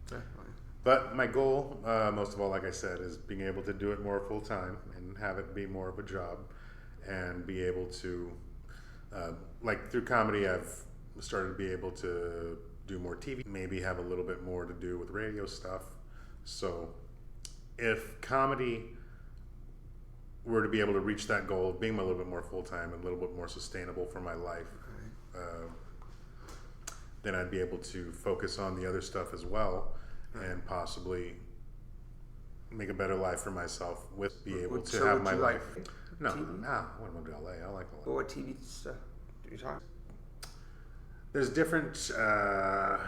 definitely. But my goal, most of all, like I said, is being able to do it more full-time and have it be more of a job and be able to, like through comedy, I've started to be able to do more TV, maybe have a little bit more to do with radio stuff. So if comedy were to be able to reach that goal of being a little bit more full-time and a little bit more sustainable for my life, then I'd be able to focus on the other stuff as well and possibly make a better life for myself with be able to have my life. No, I wouldn't go to LA. I like LA. Well, what TV stuff do you talk? There's different stuff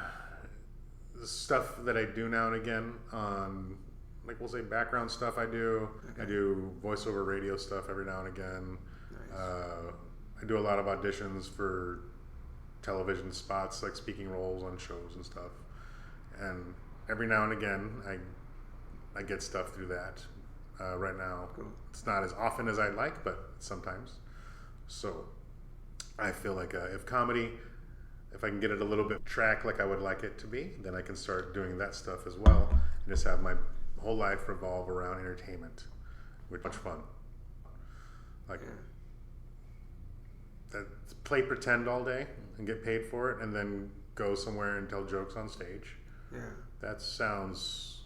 that I do now and again on, like we'll say background stuff I do. Okay. I do voiceover radio stuff every now and again. Nice. I do a lot of auditions for television spots, like speaking roles on shows and stuff. And every now and again, I get stuff through that. Right now, cool. It's not as often as I'd like, but sometimes. So I feel like if I can get it a little bit track like I would like it to be, then I can start doing that stuff as well and just have my whole life revolve around entertainment, which is much fun. Like, play pretend all day and get paid for it, and then go somewhere and tell jokes on stage. Yeah. That sounds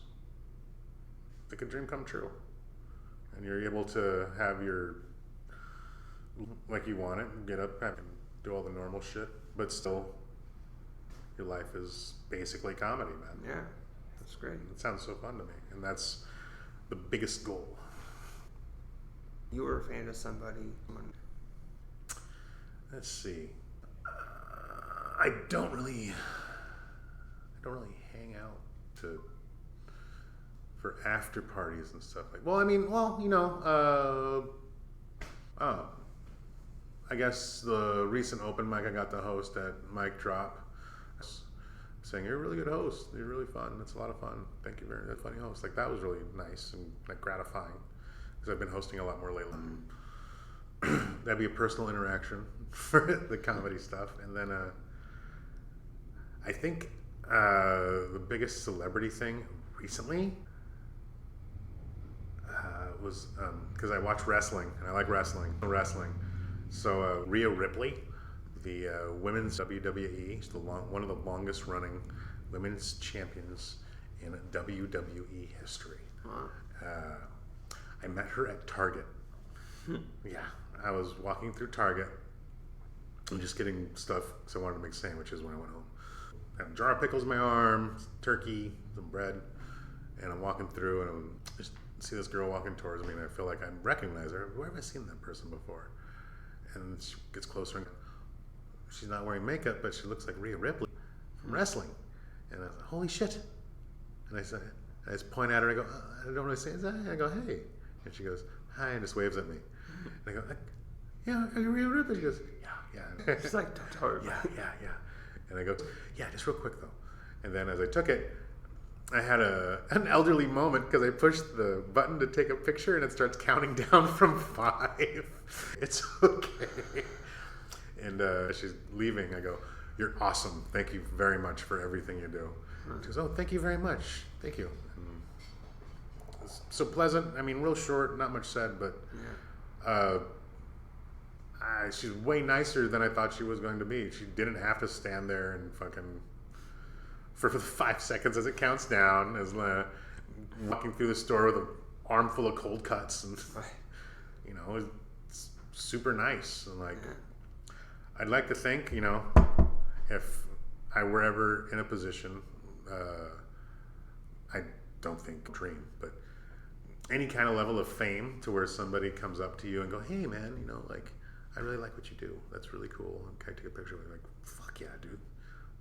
like a dream come true. And you're able to have your, like you want it, and get up and do all the normal shit, but still your life is basically comedy, man. Yeah, that's great. It sounds so fun to me, and that's the biggest goal. You were a fan of somebody? Let's see. I don't really hang out for after parties and stuff like. Well, I mean, I guess the recent open mic I got to host at Mic Drop, saying you're a really good host. You're really fun. It's a lot of fun. Thank you very much. Funny host. Like that was really nice and like gratifying because I've been hosting a lot more lately. That'd be a personal interaction for the comedy stuff, and then I think the biggest celebrity thing recently was because I watch wrestling and I like wrestling. So Rhea Ripley, the women's WWE, she's one of the longest running women's champions in WWE history. I met her at Target. Yeah, I was walking through Target and just getting stuff because I wanted to make sandwiches when I went home. I had a jar of pickles in my arm, turkey, some bread, and I'm walking through and I just see this girl walking towards me and I feel like I recognize her. Where have I seen that person before? And she gets closer and she's not wearing makeup, but she looks like Rhea Ripley from wrestling. And I was like, holy shit. And I just point at her and I go, I don't really say that. I go, hey. And she goes, hi, and just waves at me. And I go, yeah, are you Rhea Ripley? She goes, yeah. She's like, totally. Yeah. And I go, yeah, just real quick though. And then as I took it, I had an elderly moment because I pushed the button to take a picture and it starts counting down from 5. It's okay. And she's leaving. I go, you're awesome. Thank you very much for everything you do. She goes, oh, thank you very much. Thank you. And it's so pleasant. I mean, real short, not much said, but she's way nicer than I thought she was going to be. She didn't have to stand there and fucking for the 5 seconds as it counts down, as walking through the store with an armful of cold cuts, and it's super nice. And like, I'd like to think, you know, if I were ever in a position, I don't think dream, but any kind of level of fame to where somebody comes up to you and go, hey man, you know, like, I really like what you do. That's really cool. And can I take a picture with you? Like, fuck yeah, dude.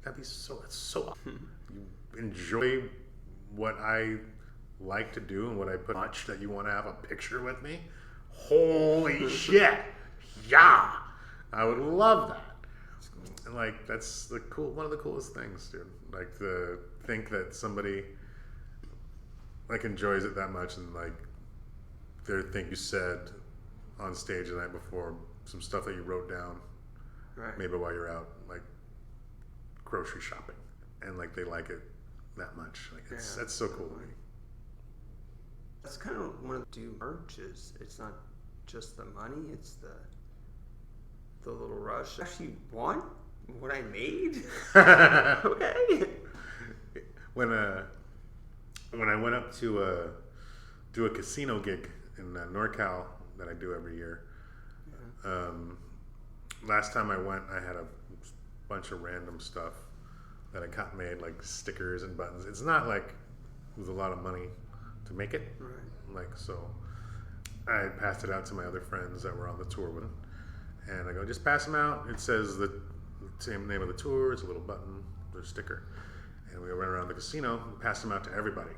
That's so awesome. You enjoy what I like to do and what I put much that you want to have a picture with me. Holy shit. Yeah. I would love that. And like, that's one of the coolest things, dude. Like to think that somebody like enjoys it that much and like their thing you said on stage the night before, some stuff that you wrote down, right, maybe while you're out like grocery shopping, and like they like it that much. Like that's so cool to me. That's kind of one of the merch is it's not just the money, it's the little rush. I actually want what I made. Okay. When I went up to do a casino gig in NorCal that I do every year. Last time I went, I had a bunch of random stuff that I got made, like stickers and buttons. It's not like it was a lot of money to make it. Right. Like, so I passed it out to my other friends that were on the tour with them. And I go, just pass them out. It says the same name of the tour. It's a little button, there's a sticker. And we went around the casino and passed them out to everybody.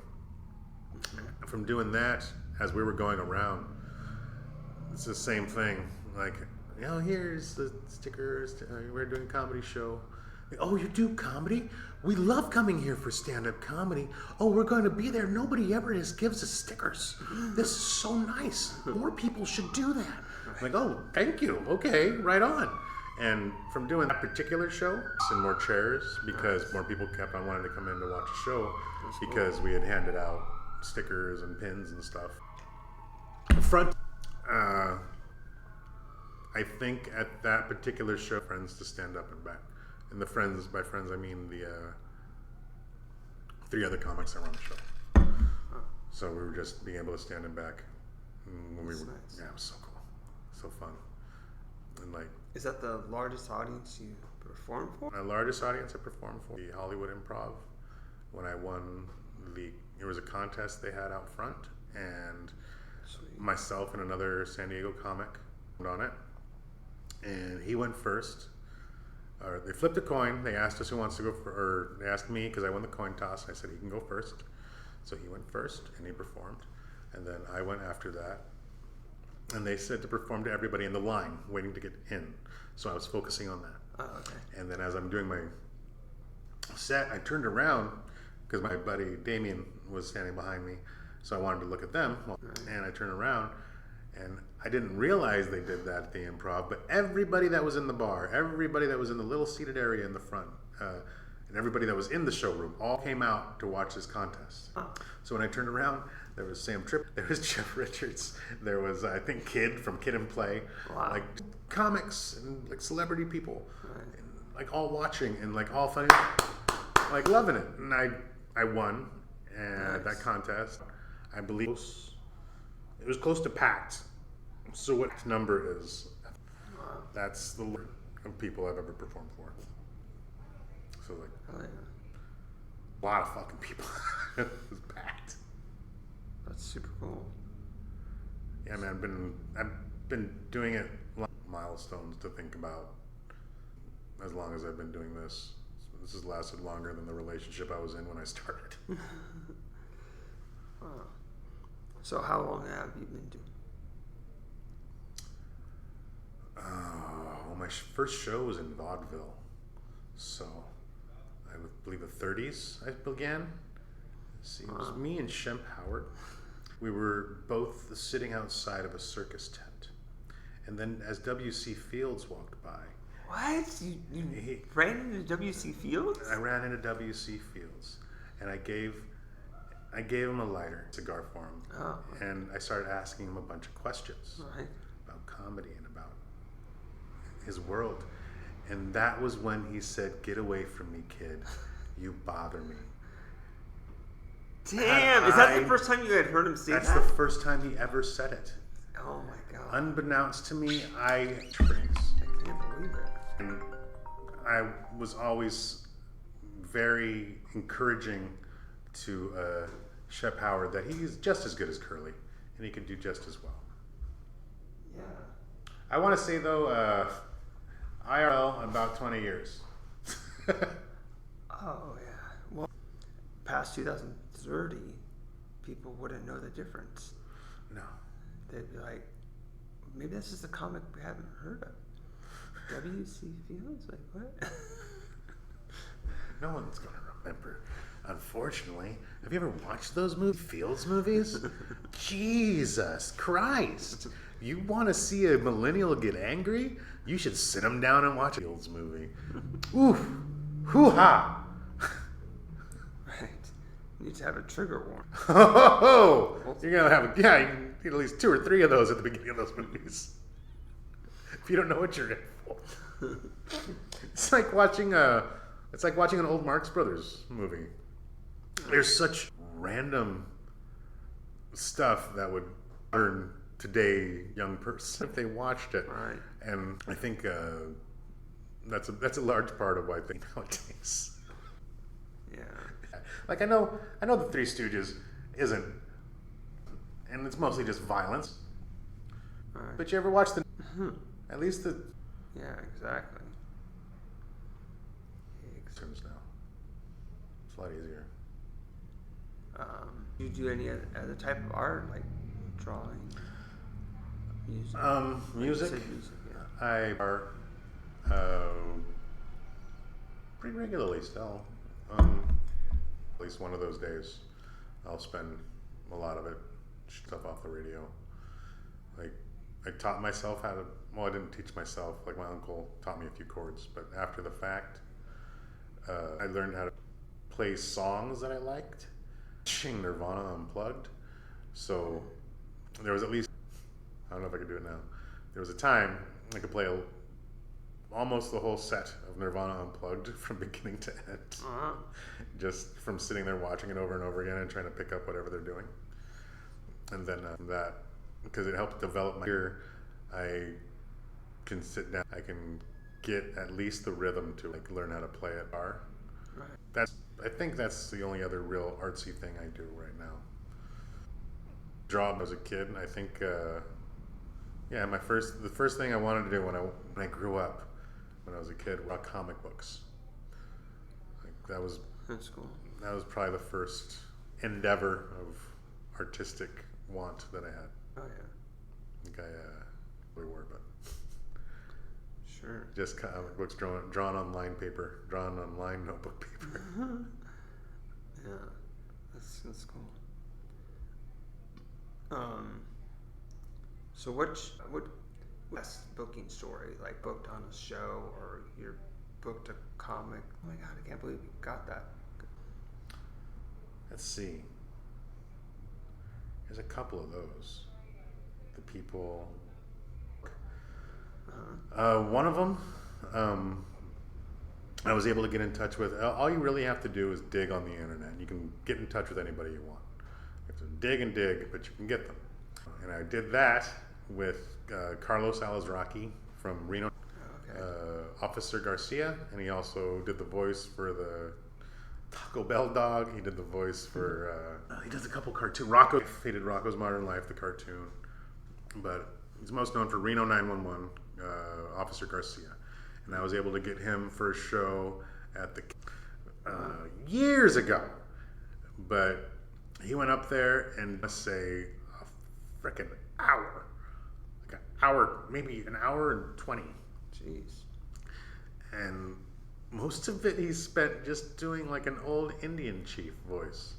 And from doing that, as we were going around, it's the same thing. Like, you know, here's the stickers. We're doing a comedy show. Oh, you do comedy? We love coming here for stand-up comedy. Oh, we're going to be there. Nobody ever gives us stickers. This is so nice. More people should do that. I'm like, oh, thank you. Okay, right on. And from doing that particular show, some more chairs because more people kept on wanting to come in to watch the show because we had handed out stickers and pins and stuff. Front. I think at that particular show, friends to stand up and back. And the friends, by friends, I mean the 3 other comics that were on the show. So we were just being able to stand in back. When we were, nice. Yeah, it was so cool. So fun. And like, is that the largest audience you performed for? My largest audience I performed for, the Hollywood Improv. When I won there was a contest they had out front, and myself and another San Diego comic went on it. And he went first. They flipped a coin. They asked us who wants to go or they asked me because I won the coin toss. I said he can go first. So he went first and he performed. And then I went after that. And they said to perform to everybody in the line waiting to get in. So I was focusing on that. Oh, okay. And then as I'm doing my set, I turned around because my buddy Damien was standing behind me. So I wanted to look at them. And I turned around and I didn't realize they did that at the Improv, but everybody that was in the bar, everybody that was in the little seated area in the front, and everybody that was in the showroom all came out to watch this contest. Oh. So when I turned around, there was Sam Tripp, there was Jeff Richards, there was, I think, Kid from Kid and Play, like comics and like celebrity people, and, like all watching and like all funny, like loving it. And I won that contest. I believe it was close to packed. So what number is? That's the number of people I've ever performed for. So like, a lot of fucking people. It was packed. That's super cool. Yeah, man, I've been doing it. Milestones to think about. As long as I've been doing this, this has lasted longer than the relationship I was in when I started. Wow. So how long have you been doing? Well, my first show was in vaudeville, so I would believe the 30s I began. See, it was me and Shemp Howard. We were both sitting outside of a circus tent, and then as W.C. Fields walked by. What? You ran into W.C. Fields? I ran into W.C. Fields, and I gave him a lighter cigar for him, and I started asking him a bunch of questions about comedy and about his world. And that was when he said, "Get away from me, kid. You bother me." Damn! Is that the first time you had heard him say that? That's the first time he ever said it. Oh my god. unbeknownst to me, I can't believe it. And I was always very encouraging to Shep Howard that he's just as good as Curly, and he can do just as well. Yeah. I want to say though, IRL about 20 years. Oh yeah. Well, past 2030, people wouldn't know the difference. No. They'd be like, maybe this is a comic we haven't heard of. W.C. Fields? Like what? No one's gonna remember. Unfortunately, have you ever watched those Fields movies? Jesus Christ! You want to see a millennial get angry? You should sit him down and watch a Fields movie. Oof! Hoo-ha! Right. You need to have a trigger warning. Oh! You're gonna have you need at least 2 or 3 of those at the beginning of those movies. If you don't know what you're in for. It's like watching an old Marx Brothers movie. There's such random stuff that would burn today young person if they watched it. Right. And I think that's a large part of why I think nowadays. Yeah. Like I know the Three Stooges isn't, and it's mostly just violence. Right. But you ever watch the at least the Yeah, exactly. terms now. It's a lot easier. Do you do any other type of art, like drawing, music? Music. Like you said music, yeah. I art pretty regularly still. At least one of those days, I'll spend a lot of it stuff off the radio. Like I taught myself how to. Well, I didn't teach myself. Like my uncle taught me a few chords, but after the fact, I learned how to play songs that I liked. Watching Nirvana Unplugged. So there was at least, I don't know if I could do it now. There was a time I could play almost the whole set of Nirvana Unplugged from beginning to end. Uh-huh. Just from sitting there watching it over and over again and trying to pick up whatever they're doing. And then that, because it helped develop my ear, I can sit down, I can get at least the rhythm to like learn how to play it bar. Right. I think that's the only other real artsy thing I do right now. Draw as a kid, I think, the first thing I wanted to do when I grew up, when I was a kid, were comic books. Like That's cool. that was probably the first endeavor of artistic want that I had. Oh yeah. I think we were, but Sure. just comic books drawn on line paper, drawn on line notebook paper. Yeah, that's cool. So what best booking story, like booked on a show or you're booked a comic? Oh my god, I can't believe you got that. Let's see. There's a couple of those. The people. One of them, I was able to get in touch with. All you really have to do is dig on the internet. You can get in touch with anybody you want. You have to dig and dig, but you can get them. And I did that with Carlos Alazraqui from Reno, Officer Garcia, and he also did the voice for the Taco Bell dog. He did the voice for. He does a couple cartoons. He did Rocco's Modern Life, the cartoon, but he's most known for Reno 911. Officer Garcia, and I was able to get him for a show at the years ago, but he went up there and let's say a freaking hour, like an hour, maybe an hour and 20. Jeez. And most of it he spent just doing like an old Indian chief voice,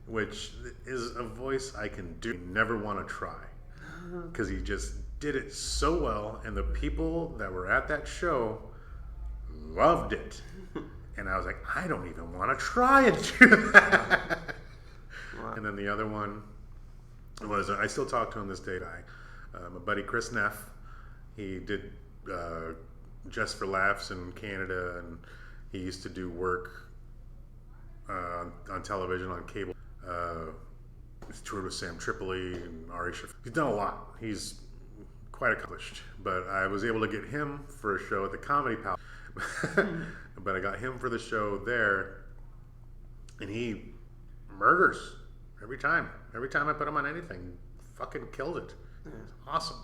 which is a voice I can do. Never want to try, because he just did it so well, and the people that were at that show loved it. And I was like, I don't even want to try and do that. Wow. And then the other one was, I still talk to him this day, my buddy Chris Neff. He did Just for Laughs in Canada, and he used to do work on television, on cable. He's toured with Sam Tripoli and Ari Shaffir. He's done a lot. He's quite accomplished. But I was able to get him for a show at the Comedy Palace. But I got him for the show there, and he murders every time. Every time I put him on anything, fucking killed it. Yeah. It's awesome.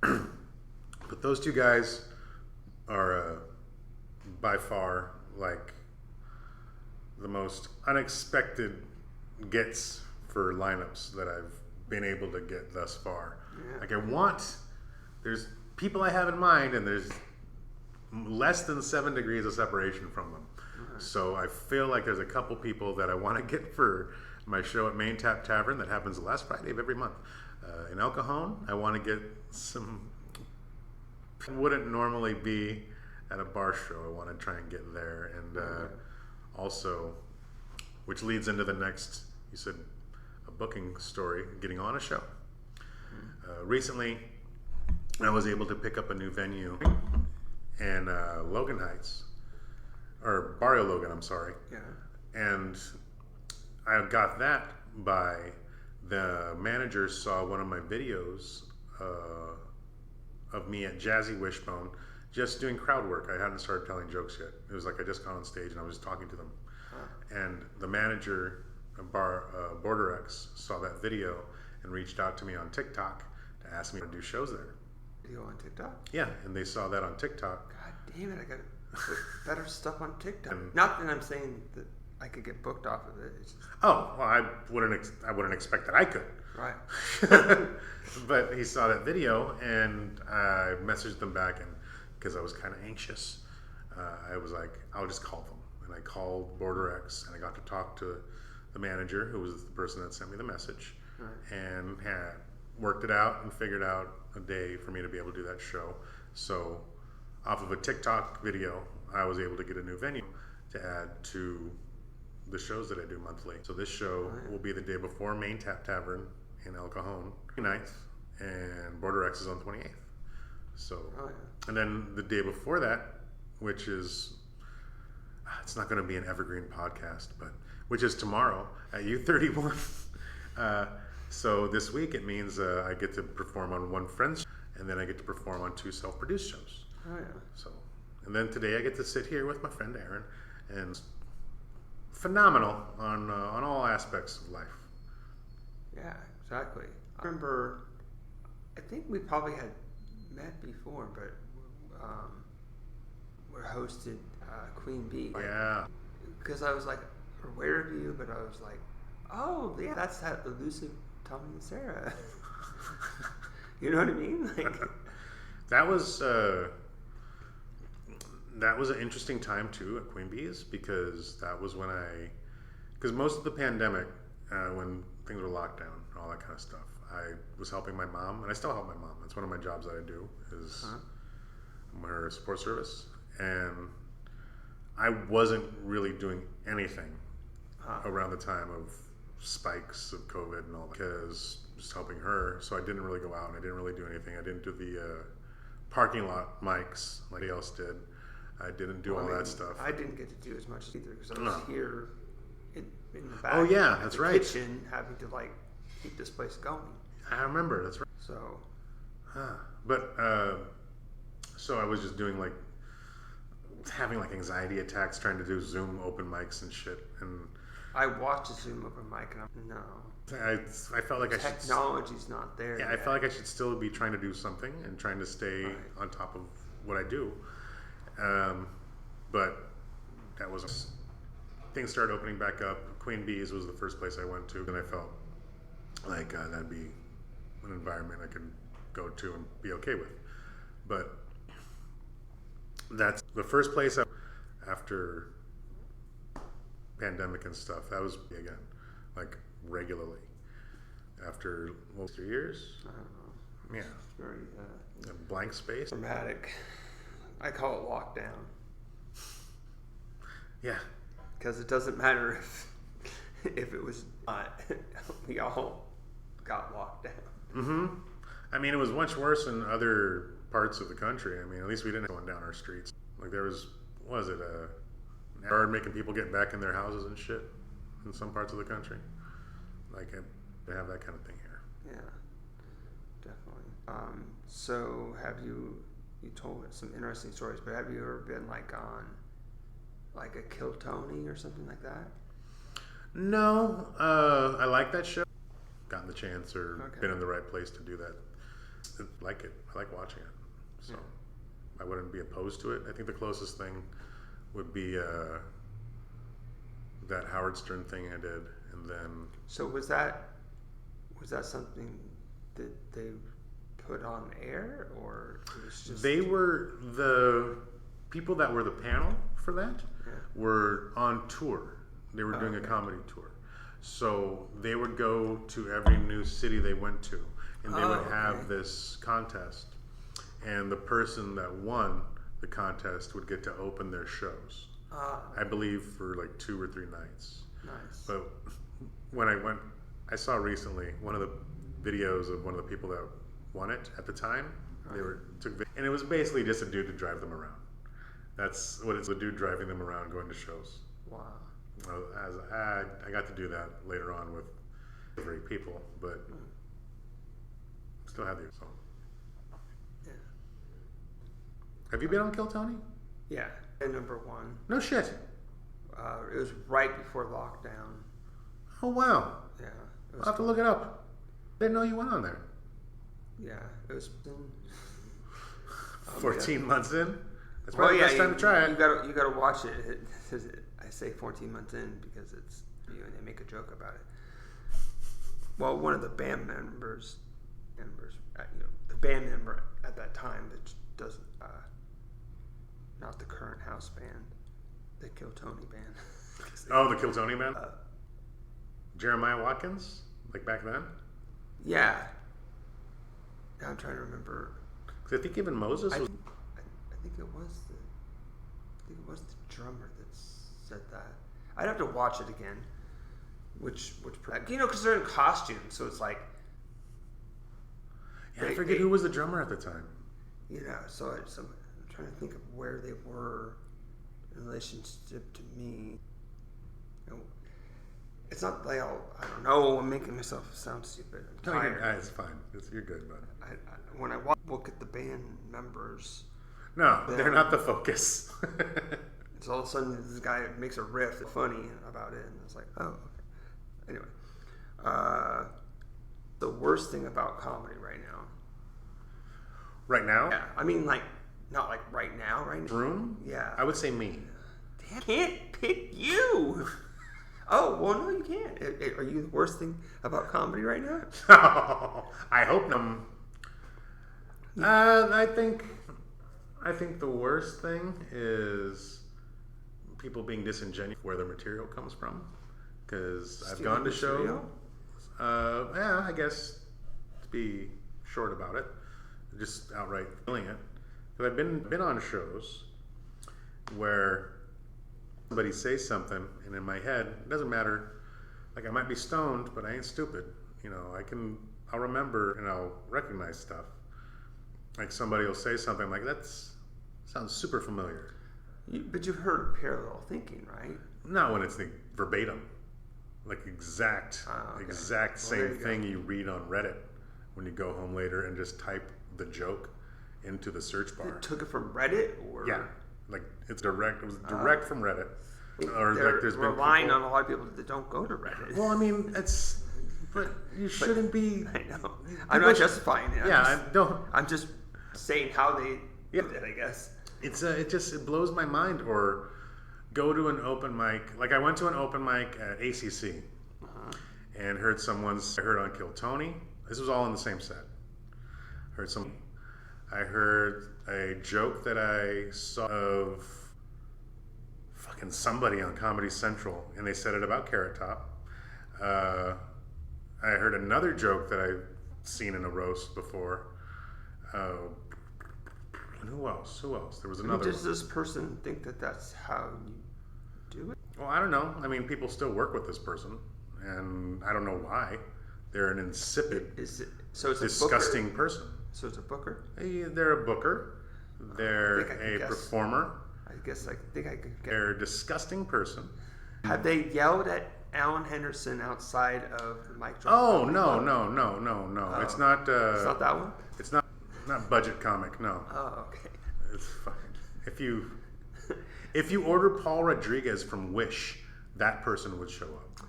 But those two guys are by far like the most unexpected gets for lineups that I've been able to get thus far. Yeah. Like there's people I have in mind, and there's less than 7 degrees of separation from them. Right. So I feel like there's a couple people that I want to get for my show at Main Tap Tavern that happens the last Friday of every month. In El Cajon, I want to get some, wouldn't normally be at a bar show. I want to try and get there. And also, which leads into the next, you said, a booking story, getting on a show. Recently, I was able to pick up a new venue in Logan Heights, or Barrio Logan, I'm sorry. Yeah. And I got that by the manager saw one of my videos of me at Jazzy Wishbone just doing crowd work. I hadn't started telling jokes yet. It was like I just got on stage and I was just talking to them. And the manager of Border X saw that video and reached out to me on TikTok to ask me to do shows there. Video on TikTok? Yeah, and they saw that on TikTok. God damn it, I gotta put better stuff on TikTok. And- Not that I'm saying that I could get booked off of it. It's just, Oh, well, I wouldn't expect that I could. right. But he saw that video, and I messaged them back, and because I was kind of anxious, I was like, I'll just call them. And I called Border X, and I got to talk to the manager, who was the person that sent me the message, Right. and had worked it out and figured out a day for me to be able to do that show. So off of a TikTok video, I was able to get a new venue to add to the shows that I do monthly. So this show will be the day before Main Tap Tavern in El Cajon, 29th, and Border X is on 28th. So, and then the day before that, which is, it's not going to be an evergreen podcast, but which is tomorrow at U31. So this week it means I get to perform on one friend's, and then I get to perform on 2 self-produced shows. Oh yeah. So, and then today I get to sit here with my friend Aaron, and phenomenal on all aspects of life. Yeah, exactly. I remember, I think we probably had met before, but we hosted Queen Bee. Yeah. Because I was like aware of you, but I was like, oh yeah, that's that elusive Tommy Lucero. You know what I mean? Like, that was an interesting time too at Queen Bee's, because that was when because most of the pandemic, when things were locked down, all that kind of stuff, I was helping my mom, and I still help my mom. That's one of my jobs that I do, is her support service, and I wasn't really doing anything around the time of spikes of COVID and all that, because just helping her. So I didn't really go out, and I didn't really do anything. I didn't do the parking lot mics like anybody else did. I didn't do all that stuff. I didn't get to do as much either, because I was here in the back. Oh yeah, at that's the right. Kitchen, having to like keep this place going. I remember. That's right. So, But so I was just doing like having like anxiety attacks trying to do Zoom open mics and shit, and I watched a Zoom open mic, and I felt like technology's not there. Yeah, yet. I felt like I should still be trying to do something and trying to stay on top of what I do. But that was things started opening back up. Queen Bee's was the first place I went to, and I felt like that'd be an environment I could go to and be okay with. But that's the first place after pandemic and stuff. That was again, like regularly. After 3 years, I don't know. Yeah, It's very a blank space. dramatic. I call it lockdown, Yeah, because it doesn't matter if it was not. We all got locked down. Mm-hmm. I mean, it was much worse in other parts of the country. I mean, at least we didn't have going down our streets. Like there was it hard making people get back in their houses and shit in some parts of the country. Like they have that kind of thing here. Yeah, definitely. So have you told some interesting stories, but have you ever been like on like a Kill Tony or something like that? No, I like that show. Gotten the chance or been in the right place to do that. I like it. I like watching it. So I wouldn't be opposed to it. I think the closest thing would be that Howard Stern thing I did, and then. So was that something that they put on air, or it was just? They were the people that were the panel for that were on tour. They were doing a comedy tour. So they would go to every new city they went to, and they would have this contest. And the person that won the contest would get to open their shows. I believe for like 2 or 3 nights. Nice. But when I went, I saw recently one of the videos of one of the people that won it at the time. They and it was basically just a dude to drive them around. That's what it's, a dude driving them around going to shows. Wow. Well, I got to do that later on with very people, but still have the so. Yeah. Have you been on Kill Tony? Yeah. And number 1. No shit. It was right before lockdown. Oh wow. Yeah. I'll have to look it up. Didn't know you went on there. Yeah. It was. 14 months in. That's probably the best time to try it. You gotta watch it. I say 14 months in because it's you, and they make a joke about it. Well, one of the band members, the band member at that time that does, not the current house band, the Kill Tony band. Oh, the Kill Tony band. Jeremiah Watkins, like back then. Yeah. Now I'm trying to remember. Because I think even Moses was. I think it was the drummer that said that. I'd have to watch it again. Which because they're in costume, so it's like. Yeah, I forget who was the drummer at the time. So I'm trying to think of where they were in relationship to me. It's not like I don't know. I'm making myself sound stupid. I'm tired. No, it's fine. You're good, bud. When I look at the band members. No, they're not the focus. So all of a sudden, this guy makes a riff that's funny about it, and it's like, oh, okay. Anyway, the worst thing about comedy right now. Right now? Yeah, I mean, like, not like right now, right now. Room? Yeah. I would say me. Damn, can't pick you. Oh, well, no, you can't. Are you the worst thing about comedy right now? I hope not. I think the worst thing is people being disingenuous where their material comes from. Because I've gone to shows. Yeah, I guess to be short about it, just outright feeling it. Because I've been on shows where somebody says something, and in my head, it doesn't matter. Like I might be stoned, but I ain't stupid. I'll remember and I'll recognize stuff. Like somebody will say something like that sounds super familiar. But you've heard of parallel thinking, right? Not when it's the verbatim, like exact same thing you read on Reddit when you go home later and just type the joke into the search bar. You took it from Reddit, or yeah, like it's direct. It was direct from Reddit. Or like there's been relying on a lot of people that don't go to Reddit. Well, I mean, but you shouldn't be. I know. I'm not justifying it. I'm just saying how they did it, I guess. It blows my mind. Or go to an open mic. Like I went to an open mic at ACC and heard I heard on Kill Tony. This was all in the same set. I heard a joke that I saw of fucking somebody on Comedy Central, and they said it about Carrot Top. I heard another joke that I've seen in a roast before. And who else? There was another. Does this person think that that's how you do it? Well, I don't know. I mean, people still work with this person, and I don't know why. They're an insipid, disgusting person. So it's a booker? They're a booker. They're a performer. I think I could get. They're a disgusting person. Have they yelled at Alan Henderson outside of the mic drop? Oh, no. It's not. It's not that one? It's not. Not budget comic, no. Oh, okay. It's fine. If you order Paul Rodriguez from Wish, that person would show up.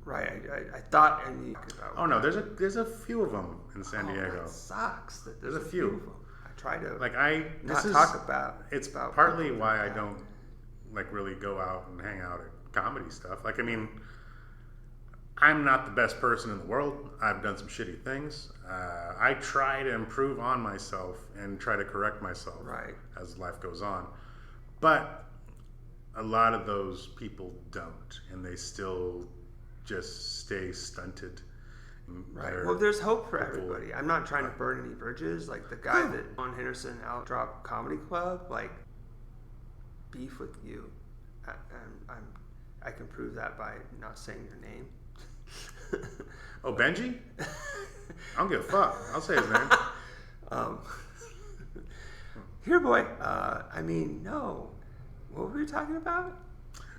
Right. I thought I knew. Oh no, there's a few of them in San Diego. That sucks. That there's a few. Of them. I try to talk about. It's about partly why I don't really go out and hang out at comedy stuff. Like, I mean, I'm not the best person in the world. I've done some shitty things. I try to improve on myself and try to correct myself as life goes on. But a lot of those people don't, and they still just stay stunted. Right. Well, there's hope for everybody. I'm not trying to burn any bridges. Like the guy that on Henderson Outdrop Comedy Club, like, beef with you. I can prove that by not saying your name. Oh, Benji? I don't give a fuck. I'll say his name. Here, boy. I mean, no. What were we talking about?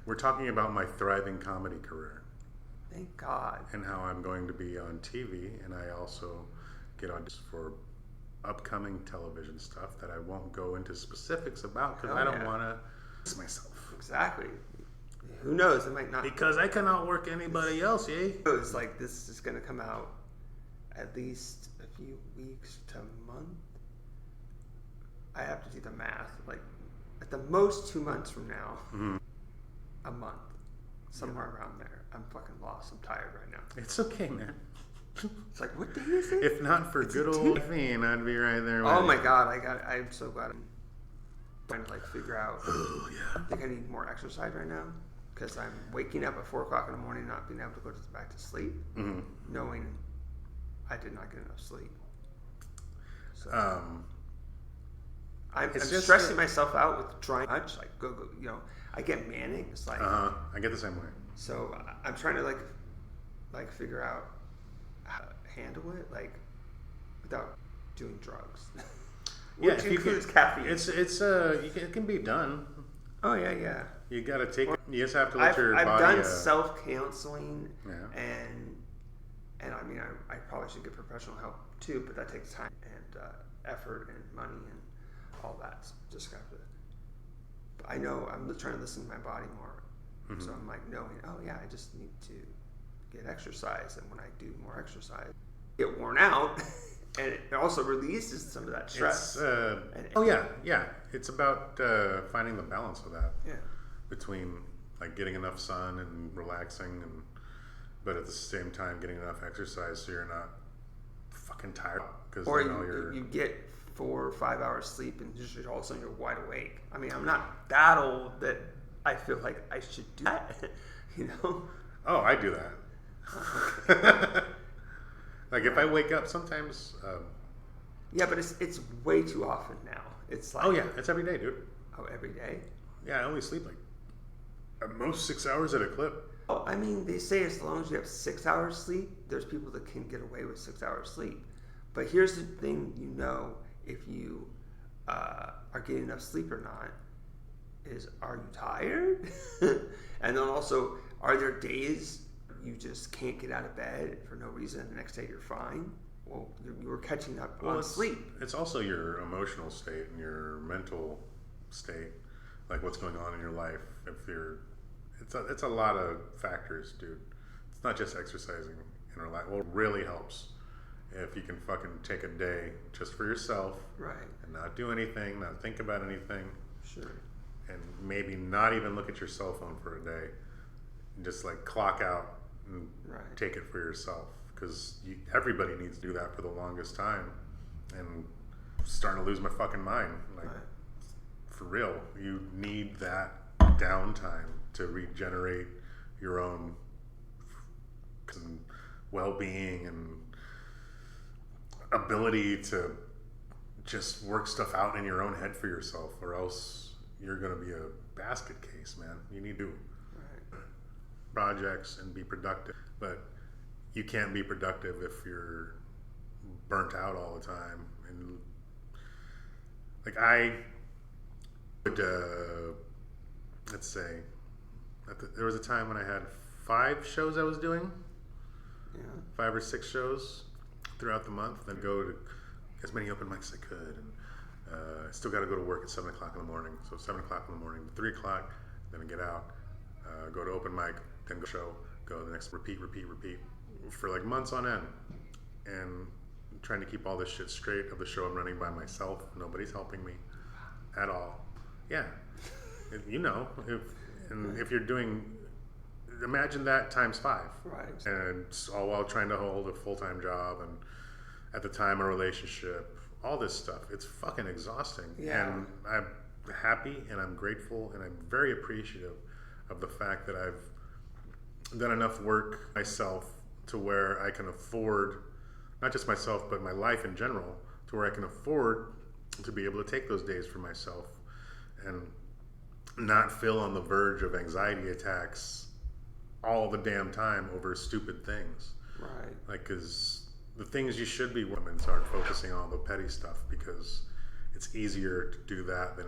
We're talking about my thriving comedy career. Thank God. And how I'm going to be on TV, and I also get auditions for upcoming television stuff that I won't go into specifics about because I don't want to miss myself. Exactly. Who knows? It might not. Because I can outwork anybody else, yeah? It's like this is going to come out at least a few weeks to a month. I have to do the math. Like, at the most 2 months from now, a month. Somewhere around there. I'm fucking lost. I'm tired right now. It's okay, man. It's like, what day is it? If not for good old caffeine, I'd be right there with Oh you. my God. I'm so glad I'm trying to, like, figure out. Oh, yeah. I think I need more exercise right now. Because I'm waking up at 4 o'clock in the morning, not being able to go back to sleep, knowing I did not get enough sleep. So I'm stressing myself out with trying much. Like go, you know, I get manic. It's like I get the same way. So I'm trying to like figure out how to handle it, like without doing drugs. Which includes caffeine. It can be done. Oh yeah. You gotta take it. You just have to let your body. I've done self-counseling, and I mean, I probably should get professional help too, but that takes time and effort and money and all that. So just have to. But I know I'm trying to listen to my body more, so I'm like knowing. Oh yeah, I just need to get exercise, and when I do more exercise, I get worn out. And it also releases some of that stress. It's about finding the balance of that. Yeah. Between like getting enough sun and relaxing, but at the same time getting enough exercise so you're not fucking tired. Because you get 4 or 5 hours sleep and just all of a sudden you're wide awake. I mean, I'm not that old that I feel like I should do that. You know? Oh, I do that. Like if I wake up sometimes. Yeah, but it's way too often now. It's like. Oh yeah, it's every day, dude. Oh, every day. Yeah, I only sleep like at most 6 hours at a clip. Oh, I mean, they say as long as you have 6 hours sleep, there's people that can get away with 6 hours sleep. But here's the thing, if you are getting enough sleep or not, is are you tired? And then also, are there days you just can't get out of bed for no reason and the next day you're fine? Well, you were catching up on sleep. It's also your emotional state and your mental state, like what's going on in your life. It's a lot of factors, dude. It's not just exercising and relax. Well, it really helps if you can fucking take a day just for yourself, right, and not do anything, not think about anything, sure, and maybe not even look at your cell phone for a day, and just like clock out and take it for yourself. Because everybody needs to do that for the longest time, and I'm starting to lose my fucking mind. Like, for real, you need that downtime to regenerate your own well-being and ability to just work stuff out in your own head for yourself, or else you're going to be a basket case, man. You need to do projects and be productive, but you can't be productive if you're burnt out all the time. And like I would, let's say, there was a time when I had 5 shows I was doing, 5 or 6 shows throughout the month. Then go to as many open mics as I could. And I still got to go to work at 7 o'clock in the morning. So 7 o'clock in the morning, 3 o'clock, then I get out, go to open mic, then go show, go to the next, repeat for like months on end. And trying to keep all this shit straight of the show I'm running by myself. Nobody's helping me at all. Yeah. You know, if you're doing, imagine that times 5. Right. And all while trying to hold a full-time job and at the time a relationship, all this stuff. It's fucking exhausting. Yeah. And I'm happy and I'm grateful and I'm very appreciative of the fact that I've done enough work myself to where I can afford, not just myself, but my life in general, to where I can afford to be able to take those days for myself and not feel on the verge of anxiety attacks all the damn time over stupid things. Right. Like, because the things you should be women aren't focusing on the petty stuff, because it's easier to do that than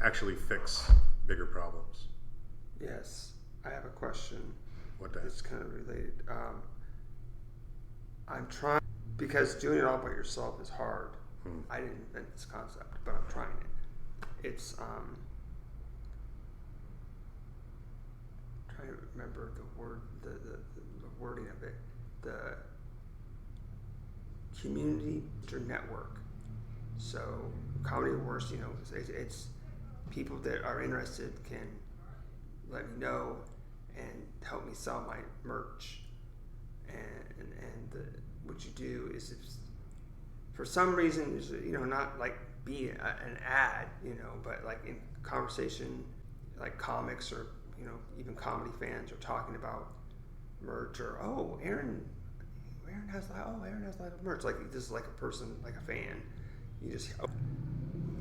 actually fix bigger problems. Yes. I have a question. What does? It's kind of related. I'm trying, because doing it all by yourself is hard. I didn't invent this concept, but I'm trying it. It's trying to remember the word, the wording of it. The community network. So Comedy Wars, you know, it's people that are interested can let me know and help me sell my merch. And what you do is, for some reason, is, you know, not like be an ad, you know, but like in conversation, like comics or, you know, even comedy fans are talking about merch, or Aaron has a lot of merch. Like, this is like a person, like a fan. You just,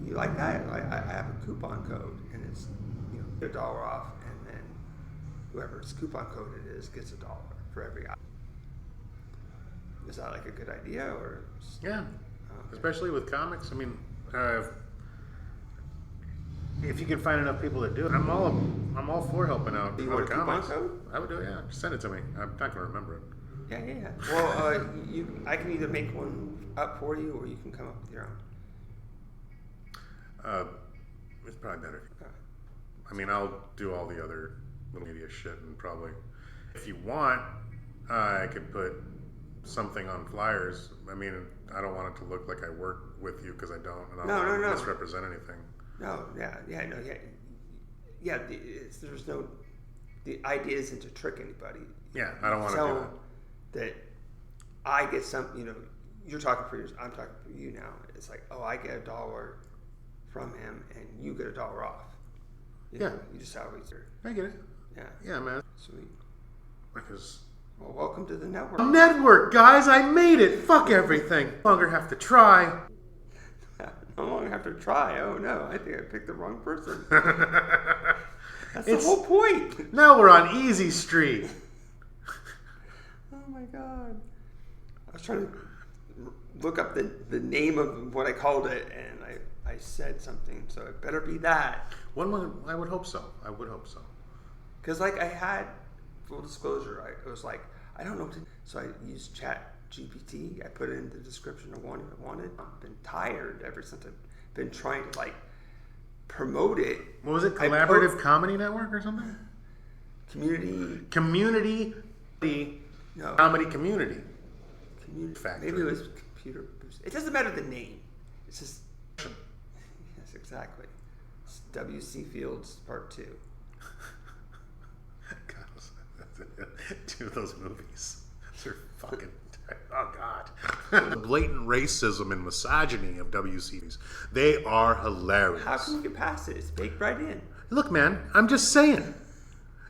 you like that? I have a coupon code, and it's, you know, $1 off, and then whoever's coupon code it is gets $1 for every item. Is that like a good idea, or? Yeah, especially with comics. I mean, if you can find enough people that do it, I'm all for helping out. Do you want a coupon comics. code? I would do it. Yeah, just send it to me. I'm not gonna remember it. Yeah. Well, I can either make one up for you, or you can come up with your own. It's probably better. I mean, I'll do all the other little media shit, and probably, if you want, I could put something on flyers. I mean, I don't want it to look like I work with you, because I don't, and I don't want to misrepresent anything. No. There's no. The idea isn't to trick anybody. Yeah, I don't want to do that. That I get some, you know, you're talking for yours, I'm talking for you now. It's like, I get $1 from him, and you get $1 off. You know, you just always. I get it. Yeah. Yeah, man. Sweet. Because. Well, welcome to the network. Network, guys! I made it! Fuck everything! No longer have to try. No longer have to try. Oh no, I think I picked the wrong person. That's the whole point. Now we're on Easy Street. Oh my god. I was trying to look up the name of what I called it, and I said something, so it better be that. I would hope so. Because, like, I had, full disclosure, it was like, I don't know what to, so I used Chat GPT. I put it in the description of what I wanted. I've been tired ever since I've been trying to, like, promote it. What was it? Collaborative Comedy Network or something? Community. No. Comedy Community. Factory. Maybe it was Computer Boost. It doesn't matter the name. It's just. Yes, exactly. It's W.C. Fields Part 2. God, 2 of those movies. They're fucking. Oh God. The blatant racism and misogyny of WC's. They are hilarious. How can you get past it? It's baked right in. Look, man, I'm just saying.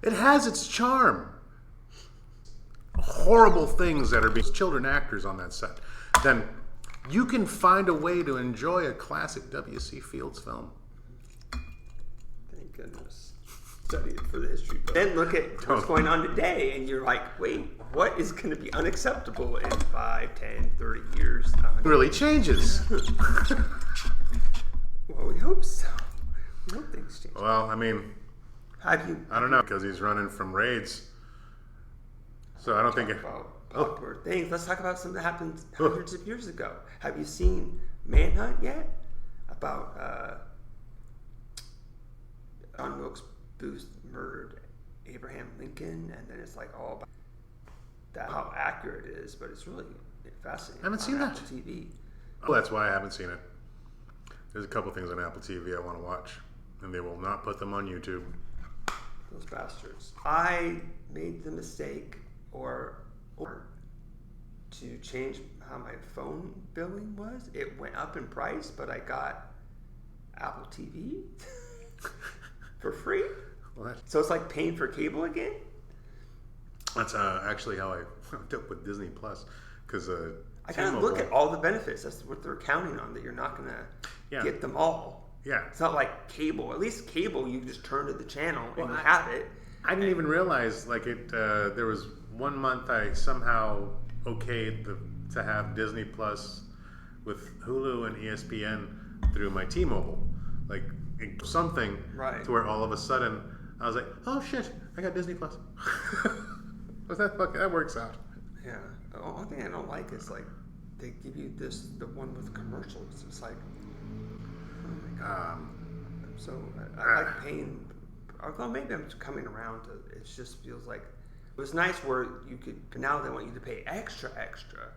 It has its charm. Horrible things that are being children actors on that set. Then you can find a way to enjoy a classic W.C. Fields film. Thank goodness. Study it for the history book. Then look at what's going on today, and you're like, wait, what is going to be unacceptable in 5, 10, 30 years? It really changes. Well, we hope so. We hope things change. Well, I mean, I don't know, because he's running from raids. So I don't think popular things. Let's talk about something that happened hundreds of years ago. Have you seen Manhunt yet? About John Wilkes Booth murdered Abraham Lincoln, and then it's like all about that, how accurate it is, but it's really fascinating. I haven't seen that. Apple TV. Oh, that's why I haven't seen it. There's a couple things on Apple TV I want to watch, and they will not put them on YouTube. Those bastards. I made the mistake or to change how my phone billing was. It went up in price, but I got Apple TV for free. What? So it's like paying for cable again? That's actually how I dealt with Disney Plus, because I gotta look at all the benefits. That's what they're counting on, that you're not gonna get them all. Yeah. It's not like cable. At least cable, you just turn to the channel and you have it. I didn't even realize, like, there was 1 month I somehow okayed to have Disney Plus with Hulu and ESPN through my T-Mobile. Like, something to where all of a sudden I was like, oh shit, I got Disney Plus. That works out. Yeah. The only thing I don't like is, like, they give you the one with commercials. It's like, oh my god. I like paying. Although maybe I'm coming around to it, just feels like it was nice where you could. Now they want you to pay extra.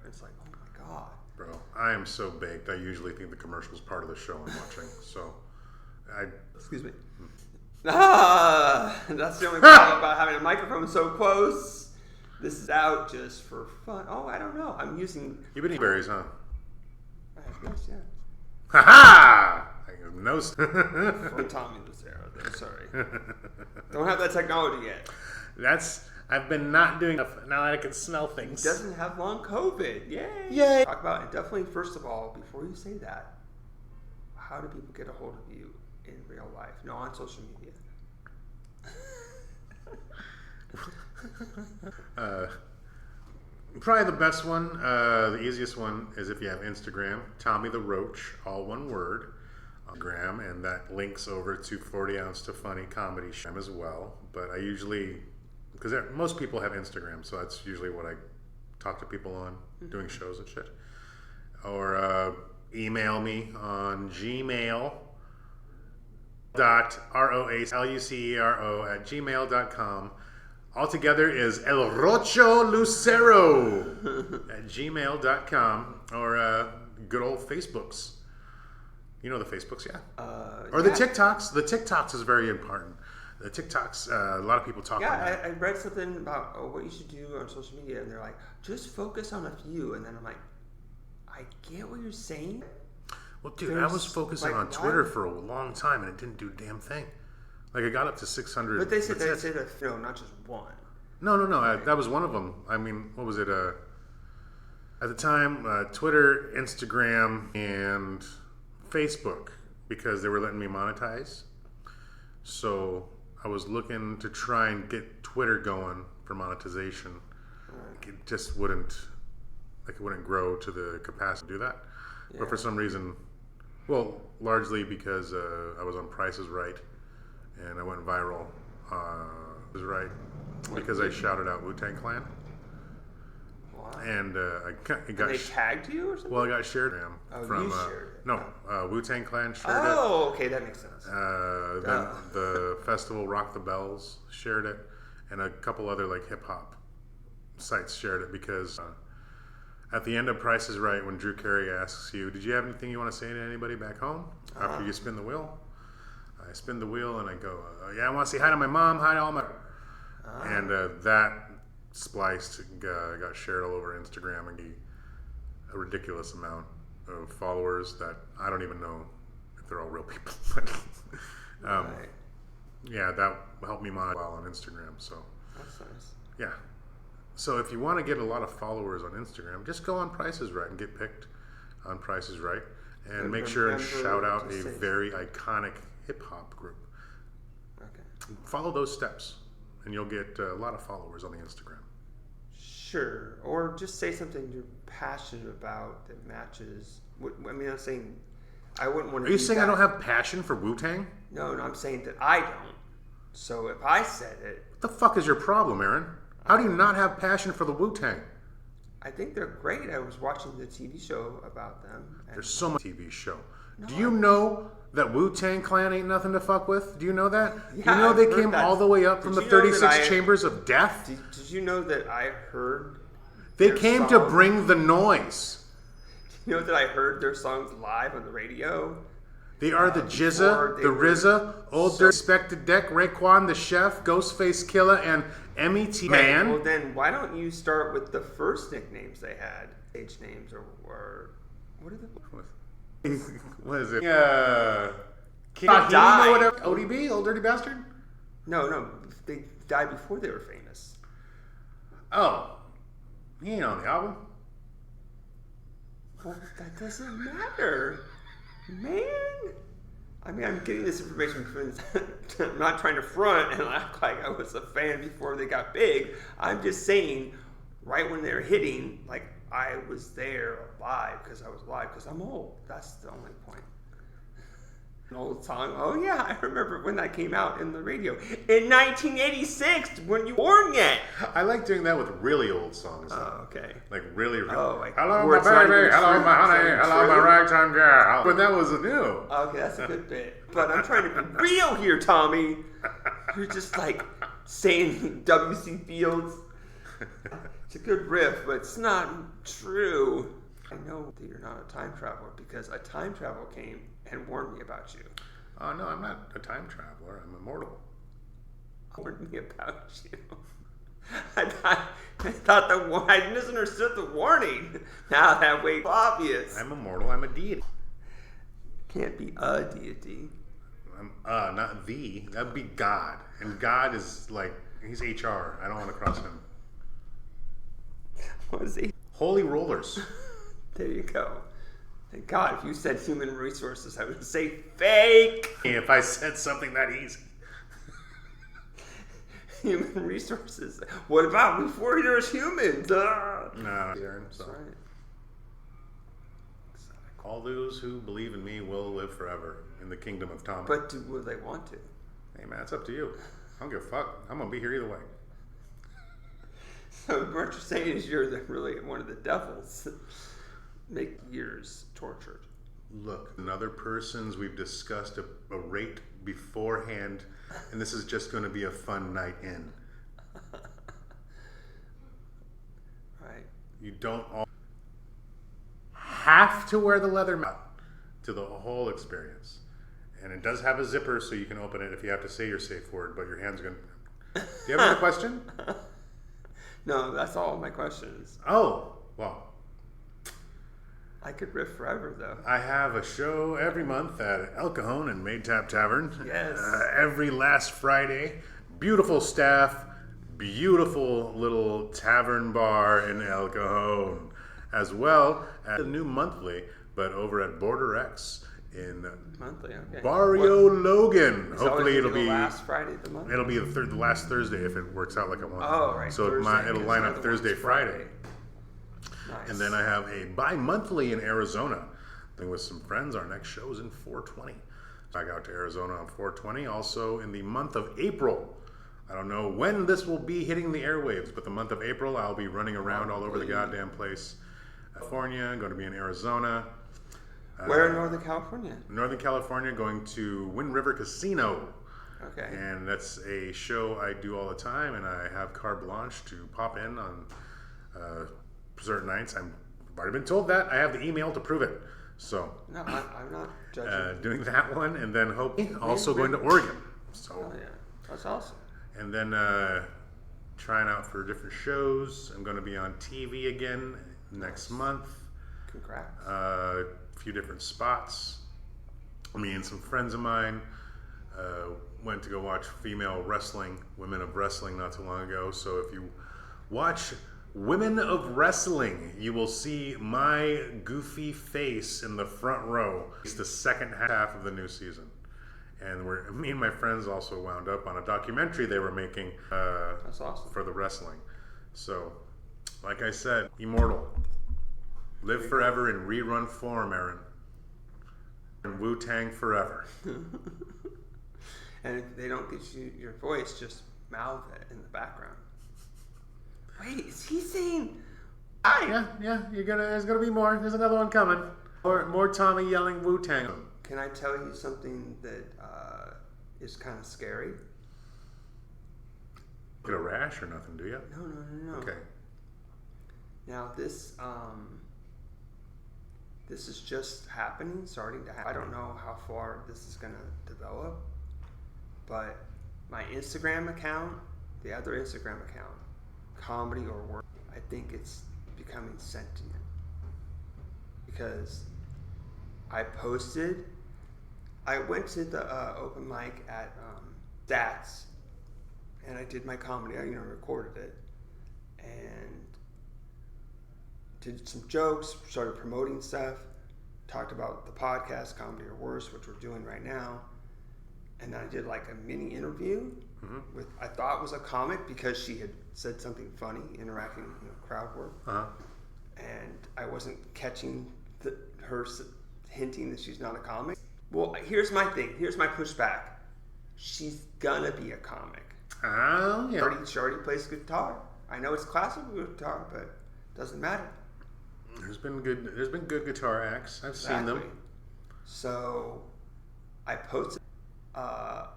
It's like, oh my god, bro, I am so baked. I usually think the commercial is part of the show I'm watching. So, excuse me. That's the only problem about having a microphone so close. This is out just for fun. Oh, I don't know. I'm using. You've been eating berries, huh? Yes, yeah. Ha ha! No. From Tommy Lucero. Sorry. Don't have that technology yet. I've been not doing enough. Now that I can smell things. He doesn't have long COVID. Yay! Yay! Talk about it. Definitely, first of all, before you say that, how do people get a hold of you in real life? No, on social media. Probably the best one, the easiest one is if you have Instagram, Tommy the Roach, all one word, on Instagram, and that links over to 40 Ounce to Funny Comedy Show as well. But I usually, because most people have Instagram, so that's usually what I talk to people on, doing shows and shit. Or email me on gmail.roaclucero@gmail.com. Altogether is El Rocho Lucero at gmail.com, or good old Facebooks. You know the Facebooks, yeah? Or the TikToks. The TikToks is very important. The TikToks, a lot of people talk about that. I read something about what you should do on social media, and they're like, just focus on a few. And then I'm like, I get what you're saying. Well, dude, I was focusing on Twitter for a long time, and it didn't do a damn thing. Like, I got up to 600. But they said not just one. No. Right. That was one of them. I mean, what was it? At the time, Twitter, Instagram, and Facebook, because they were letting me monetize. So I was looking to try and get Twitter going for monetization. Right. It just wouldn't grow to the capacity to do that. Yeah. But for some reason, well, largely because I was on Price is Right. And I went viral. Because I shouted out Wu-Tang Clan. Wow. And they tagged you or something? Well, I got shared you shared it. No, Wu-Tang Clan shared it. Oh, okay, that makes sense. Then the festival Rock the Bells shared it, and a couple other like hip hop sites shared it because at the end of Price is Right, when Drew Carey asks you, "Did you have anything you want to say to anybody back home after you spin the wheel?" I spin the wheel and I go, yeah, I want to say hi to my mom, hi to all my... And that spliced, got shared all over Instagram and a ridiculous amount of followers that I don't even know if they're all real people. Right. Yeah, that helped me monetize well on Instagram. So that's nice. Yeah. So if you want to get a lot of followers on Instagram, just go on Price is Right and get picked on Price is Right. And make sure and shout out a very iconic hip-hop group. Okay. Follow those steps, and you'll get a lot of followers on the Instagram. Sure. Or just say something you're passionate about that matches. I mean, I'm saying I wouldn't want to... Are you saying I don't have passion for Wu-Tang? No, I'm saying that I don't. So if I said it... What the fuck is your problem, Aaron? How do you not have passion for the Wu-Tang? I think they're great. I was watching the TV show about them. There's so much TV show. No, Do you know that Wu-Tang Clan ain't nothing to fuck with? Do you know that? Yeah, you know I've they heard came that. all the way up from the Did you know that 36 chambers of death? Did you know that I heard They their came to songs- bring the noise. You know that I heard their songs live on the radio? They are the before Jizza, they the were RZA, Old so- Respected Deck, Raekwon the Chef, Ghostface Killer, and MET Man. Well, then why don't you start with the first nicknames they had? Stage names or what are the... What is it? King He died. or whatever. ODB, Old Dirty Bastard? No, they died before they were famous. Oh. He ain't on the album. Well, that doesn't matter, man. I mean, I'm getting this information from... I'm not trying to front and act like I was a fan before they got big. I'm just saying, right when they were hitting, like, I was there live because I was live because I'm old. That's the only point. An old song. Oh, yeah, I remember when that came out in the radio. In 1986, when you weren't yet. I like doing that with really old songs. Oh, okay. Like really. Oh, like hello, where my it's not baby. even Hello, true. my honey. It's not Hello, my true. ragtime girl. When that was new. Okay, that's a good bit. But I'm trying to be real here, Tommy. You're just like saying W.C. Fields. It's a good riff, but it's not true. I know that you're not a time traveler because a time traveler came and warned me about you. Oh, no, I'm not a time traveler. I'm immortal. Warned me about you. I thought I misunderstood the warning. Now that way obvious. I'm immortal. I'm a deity. Can't be a deity. I'm not the. That'd be God. And God is like, he's HR. I don't want to cross him. What is he? Holy rollers. There you go. Thank God, if you said human resources, I would say fake. If I said something that easy. Human resources. What about before there's humans? No, Aaron. So. That's right. All those who believe in me will live forever in the kingdom of Tommy. But will they want to? Hey, man, it's up to you. I don't give a fuck. I'm going to be here either way. So what you're saying is you're really one of the devils. Make years tortured. Look, another person's, we've discussed a rate beforehand, and this is just going to be a fun night in. Right. You don't all have to wear the leather mask to the whole experience. And it does have a zipper so you can open it if you have to say your safe word, but your hand's going to... Do you have another question? No, that's all my questions. Oh, well... I could riff forever, though. I have a show every month at El Cajon and Maidtap Tavern. Yes. Every last Friday. Beautiful staff, beautiful little tavern bar in El Cajon, as well as a new monthly, but over at Border X in Monthly, okay. Barrio Logan. It's Hopefully always it'll the be last Friday of the month. it'll be the last Thursday if it works out like I want. Oh, right. So Thursday, it'll because line the up other Thursday, one's Friday. Nice. And then I have a bi-monthly in Arizona thing with some friends. Our next show is in 420. Back out to Arizona on 420. Also in the month of April. I don't know when this will be hitting the airwaves, but the month of April I'll be running around all over the goddamn place. California, I'm going to be in Arizona. Where in Northern California? Northern California, going to Wind River Casino. Okay. And that's a show I do all the time, and I have carte blanche to pop in on certain nights. I've already been told that. I have the email to prove it. So, No, I'm not judging. doing that one, and then also going to Oregon. So, Oh, yeah. That's awesome. and then trying out for different shows. I'm going to be on TV again next month. Congrats. A few different spots. Me and some friends of mine went to go watch female wrestling, Women of Wrestling, not too long ago. So if you watch Women of Wrestling, you will see my goofy face in the front row. It's the second half of the new season. And me and my friends also wound up on a documentary they were making That's awesome. for the wrestling. So, like I said, immortal. Live forever in rerun form, Aaron. And Wu-Tang forever. And if they don't get you your voice, just mouth it in the background. Wait, is he saying Yeah. There's gonna be more. There's another one coming. More Tommy yelling Wu-Tang. Can I tell you something that is kind of scary? Get a rash or nothing, do you? No. Okay. Now this is just starting to happen. I don't know how far this is going to develop, but my Instagram account, the other Instagram account, Comedy or Work, I think it's becoming sentient because I went to the open mic at Stats, and I did my comedy. I recorded it and did some jokes, started promoting stuff, talked about the podcast Comedy or Worse, which we're doing right now, and then I did like a mini interview with, I thought was a comic because she had said something funny, interacting, crowd work, and I wasn't catching her hinting that she's not a comic. Well, here's my thing. Here's my pushback. She's gonna be a comic. Oh, yeah. She already plays guitar. I know it's classical guitar, but it doesn't matter. There's been good guitar acts. I've seen them. So I posted, and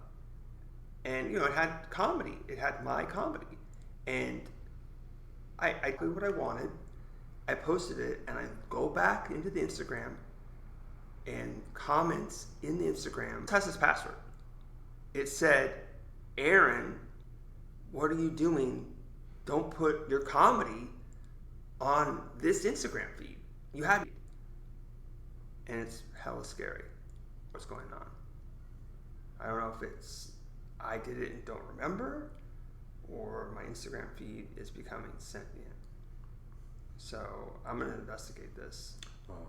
it had comedy. It had my comedy, and I did what I wanted. I posted it, and I go back into the Instagram, and comments in the Instagram. Test this password. It said, "Aaron, what are you doing? Don't put your comedy on this Instagram feed. You have it." And it's hella scary what's going on. I don't know if it's I did it and don't remember, or my Instagram feed is becoming sentient. So I'm going to investigate this. Well,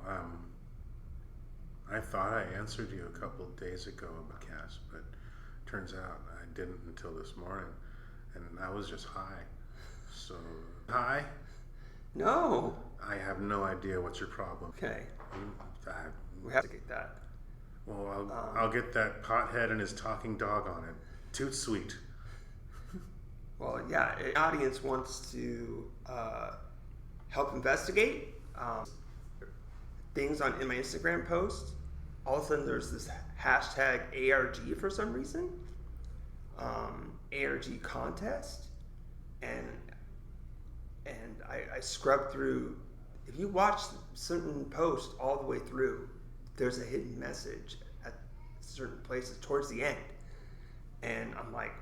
I thought I answered you a couple of days ago about Cass, but turns out I didn't until this morning, and I was just high. So, high? No. I have no idea what's your problem. Okay. We have to get that. Well, I'll get that pothead and his talking dog on it. Toot sweet. Well, yeah, the audience wants to help investigate things in my Instagram post. All of a sudden, there's this hashtag ARG for some reason, ARG contest, and I scrubbed through. If you watch certain posts all the way through, there's a hidden message at certain places towards the end, and I'm like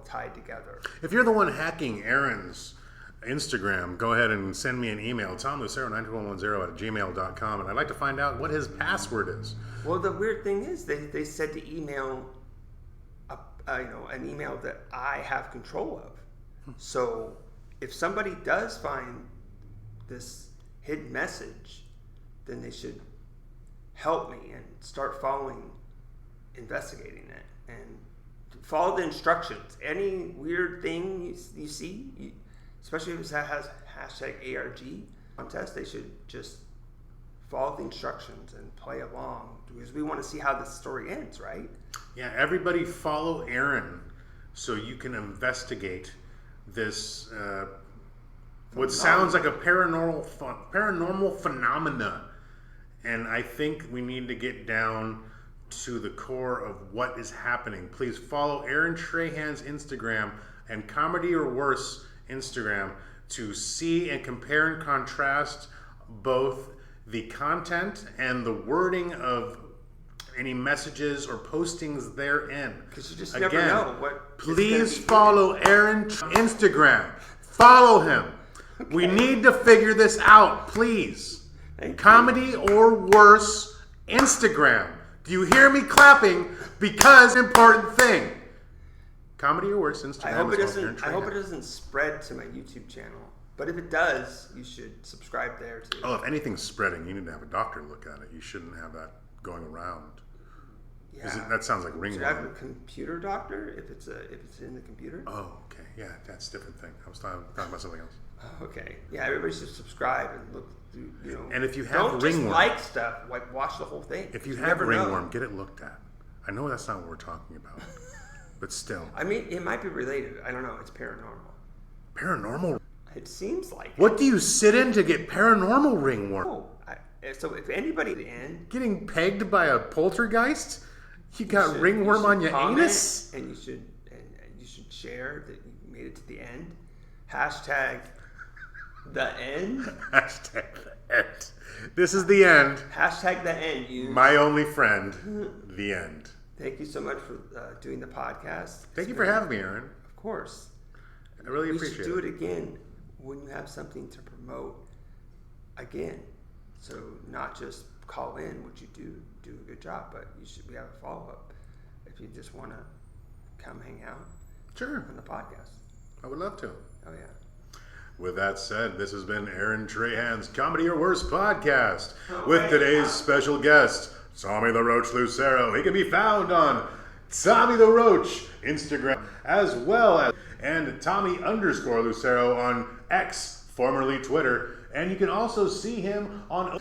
tied together. If you're the one hacking Aaron's Instagram, go ahead and send me an email, tomlucero92110@gmail.com, and I'd like to find out what his password is. Well, the weird thing is they said to email an email that I have control of. So if somebody does find this hidden message, then they should help me and start investigating it, and follow the instructions. Any weird thing you see, especially if it has hashtag ARG contest, they should just follow the instructions and play along, because we want to see how this story ends, right? Yeah, everybody follow Aaron so you can investigate this what sounds like a paranormal phenomena. And I think we need to get down to the core of what is happening. Please follow Aaron Trahan's Instagram and Comedy or Worse Instagram to see and compare and contrast both the content and the wording of any messages or postings therein. Because you just never know what. Please follow Aaron's Instagram. Follow him. Okay. We need to figure this out, please. Comedy or Worse Instagram. Do you hear me clapping? Because important thing. Comedy or Worse Instagram. I hope it doesn't spread to my YouTube channel. But if it does, you should subscribe there too. Oh, if anything's spreading, you need to have a doctor look at it. You shouldn't have that going around. Yeah. That sounds like ringworm. Should I have a computer doctor if it's in the computer? Oh, okay. Yeah, that's a different thing. I was talking about something else. Okay. Yeah, everybody should subscribe and look through, And if you have don't ringworm, just like stuff, like watch the whole thing. If you have ringworm, get it looked at. I know that's not what we're talking about, but still. I mean, it might be related. I don't know. It's paranormal. Paranormal? It seems like What do you sit in to get paranormal ringworm? Oh, so if anybody in Getting pegged by a poltergeist? You got ringworm on your anus? and you should share that you made it to the end. Hashtag the end. Hashtag the end. This is the end. Hashtag the end. My only friend. The end. Thank you so much for doing the podcast. Thank you for having me, Aaron. Of course. I really appreciate it. We should do it again when you have something to promote again. So not just call in, which you do a good job, but we have a follow-up if you just want to come hang out. Sure. On the podcast. I would love to. Oh, yeah. With that said, this has been Aaron Trahan's Comedy or Worse podcast with today's special guest, Tommy the Roach Lucero. He can be found on Tommy the Roach Instagram as well as and Tommy_Lucero on X, formerly Twitter. And you can also see him on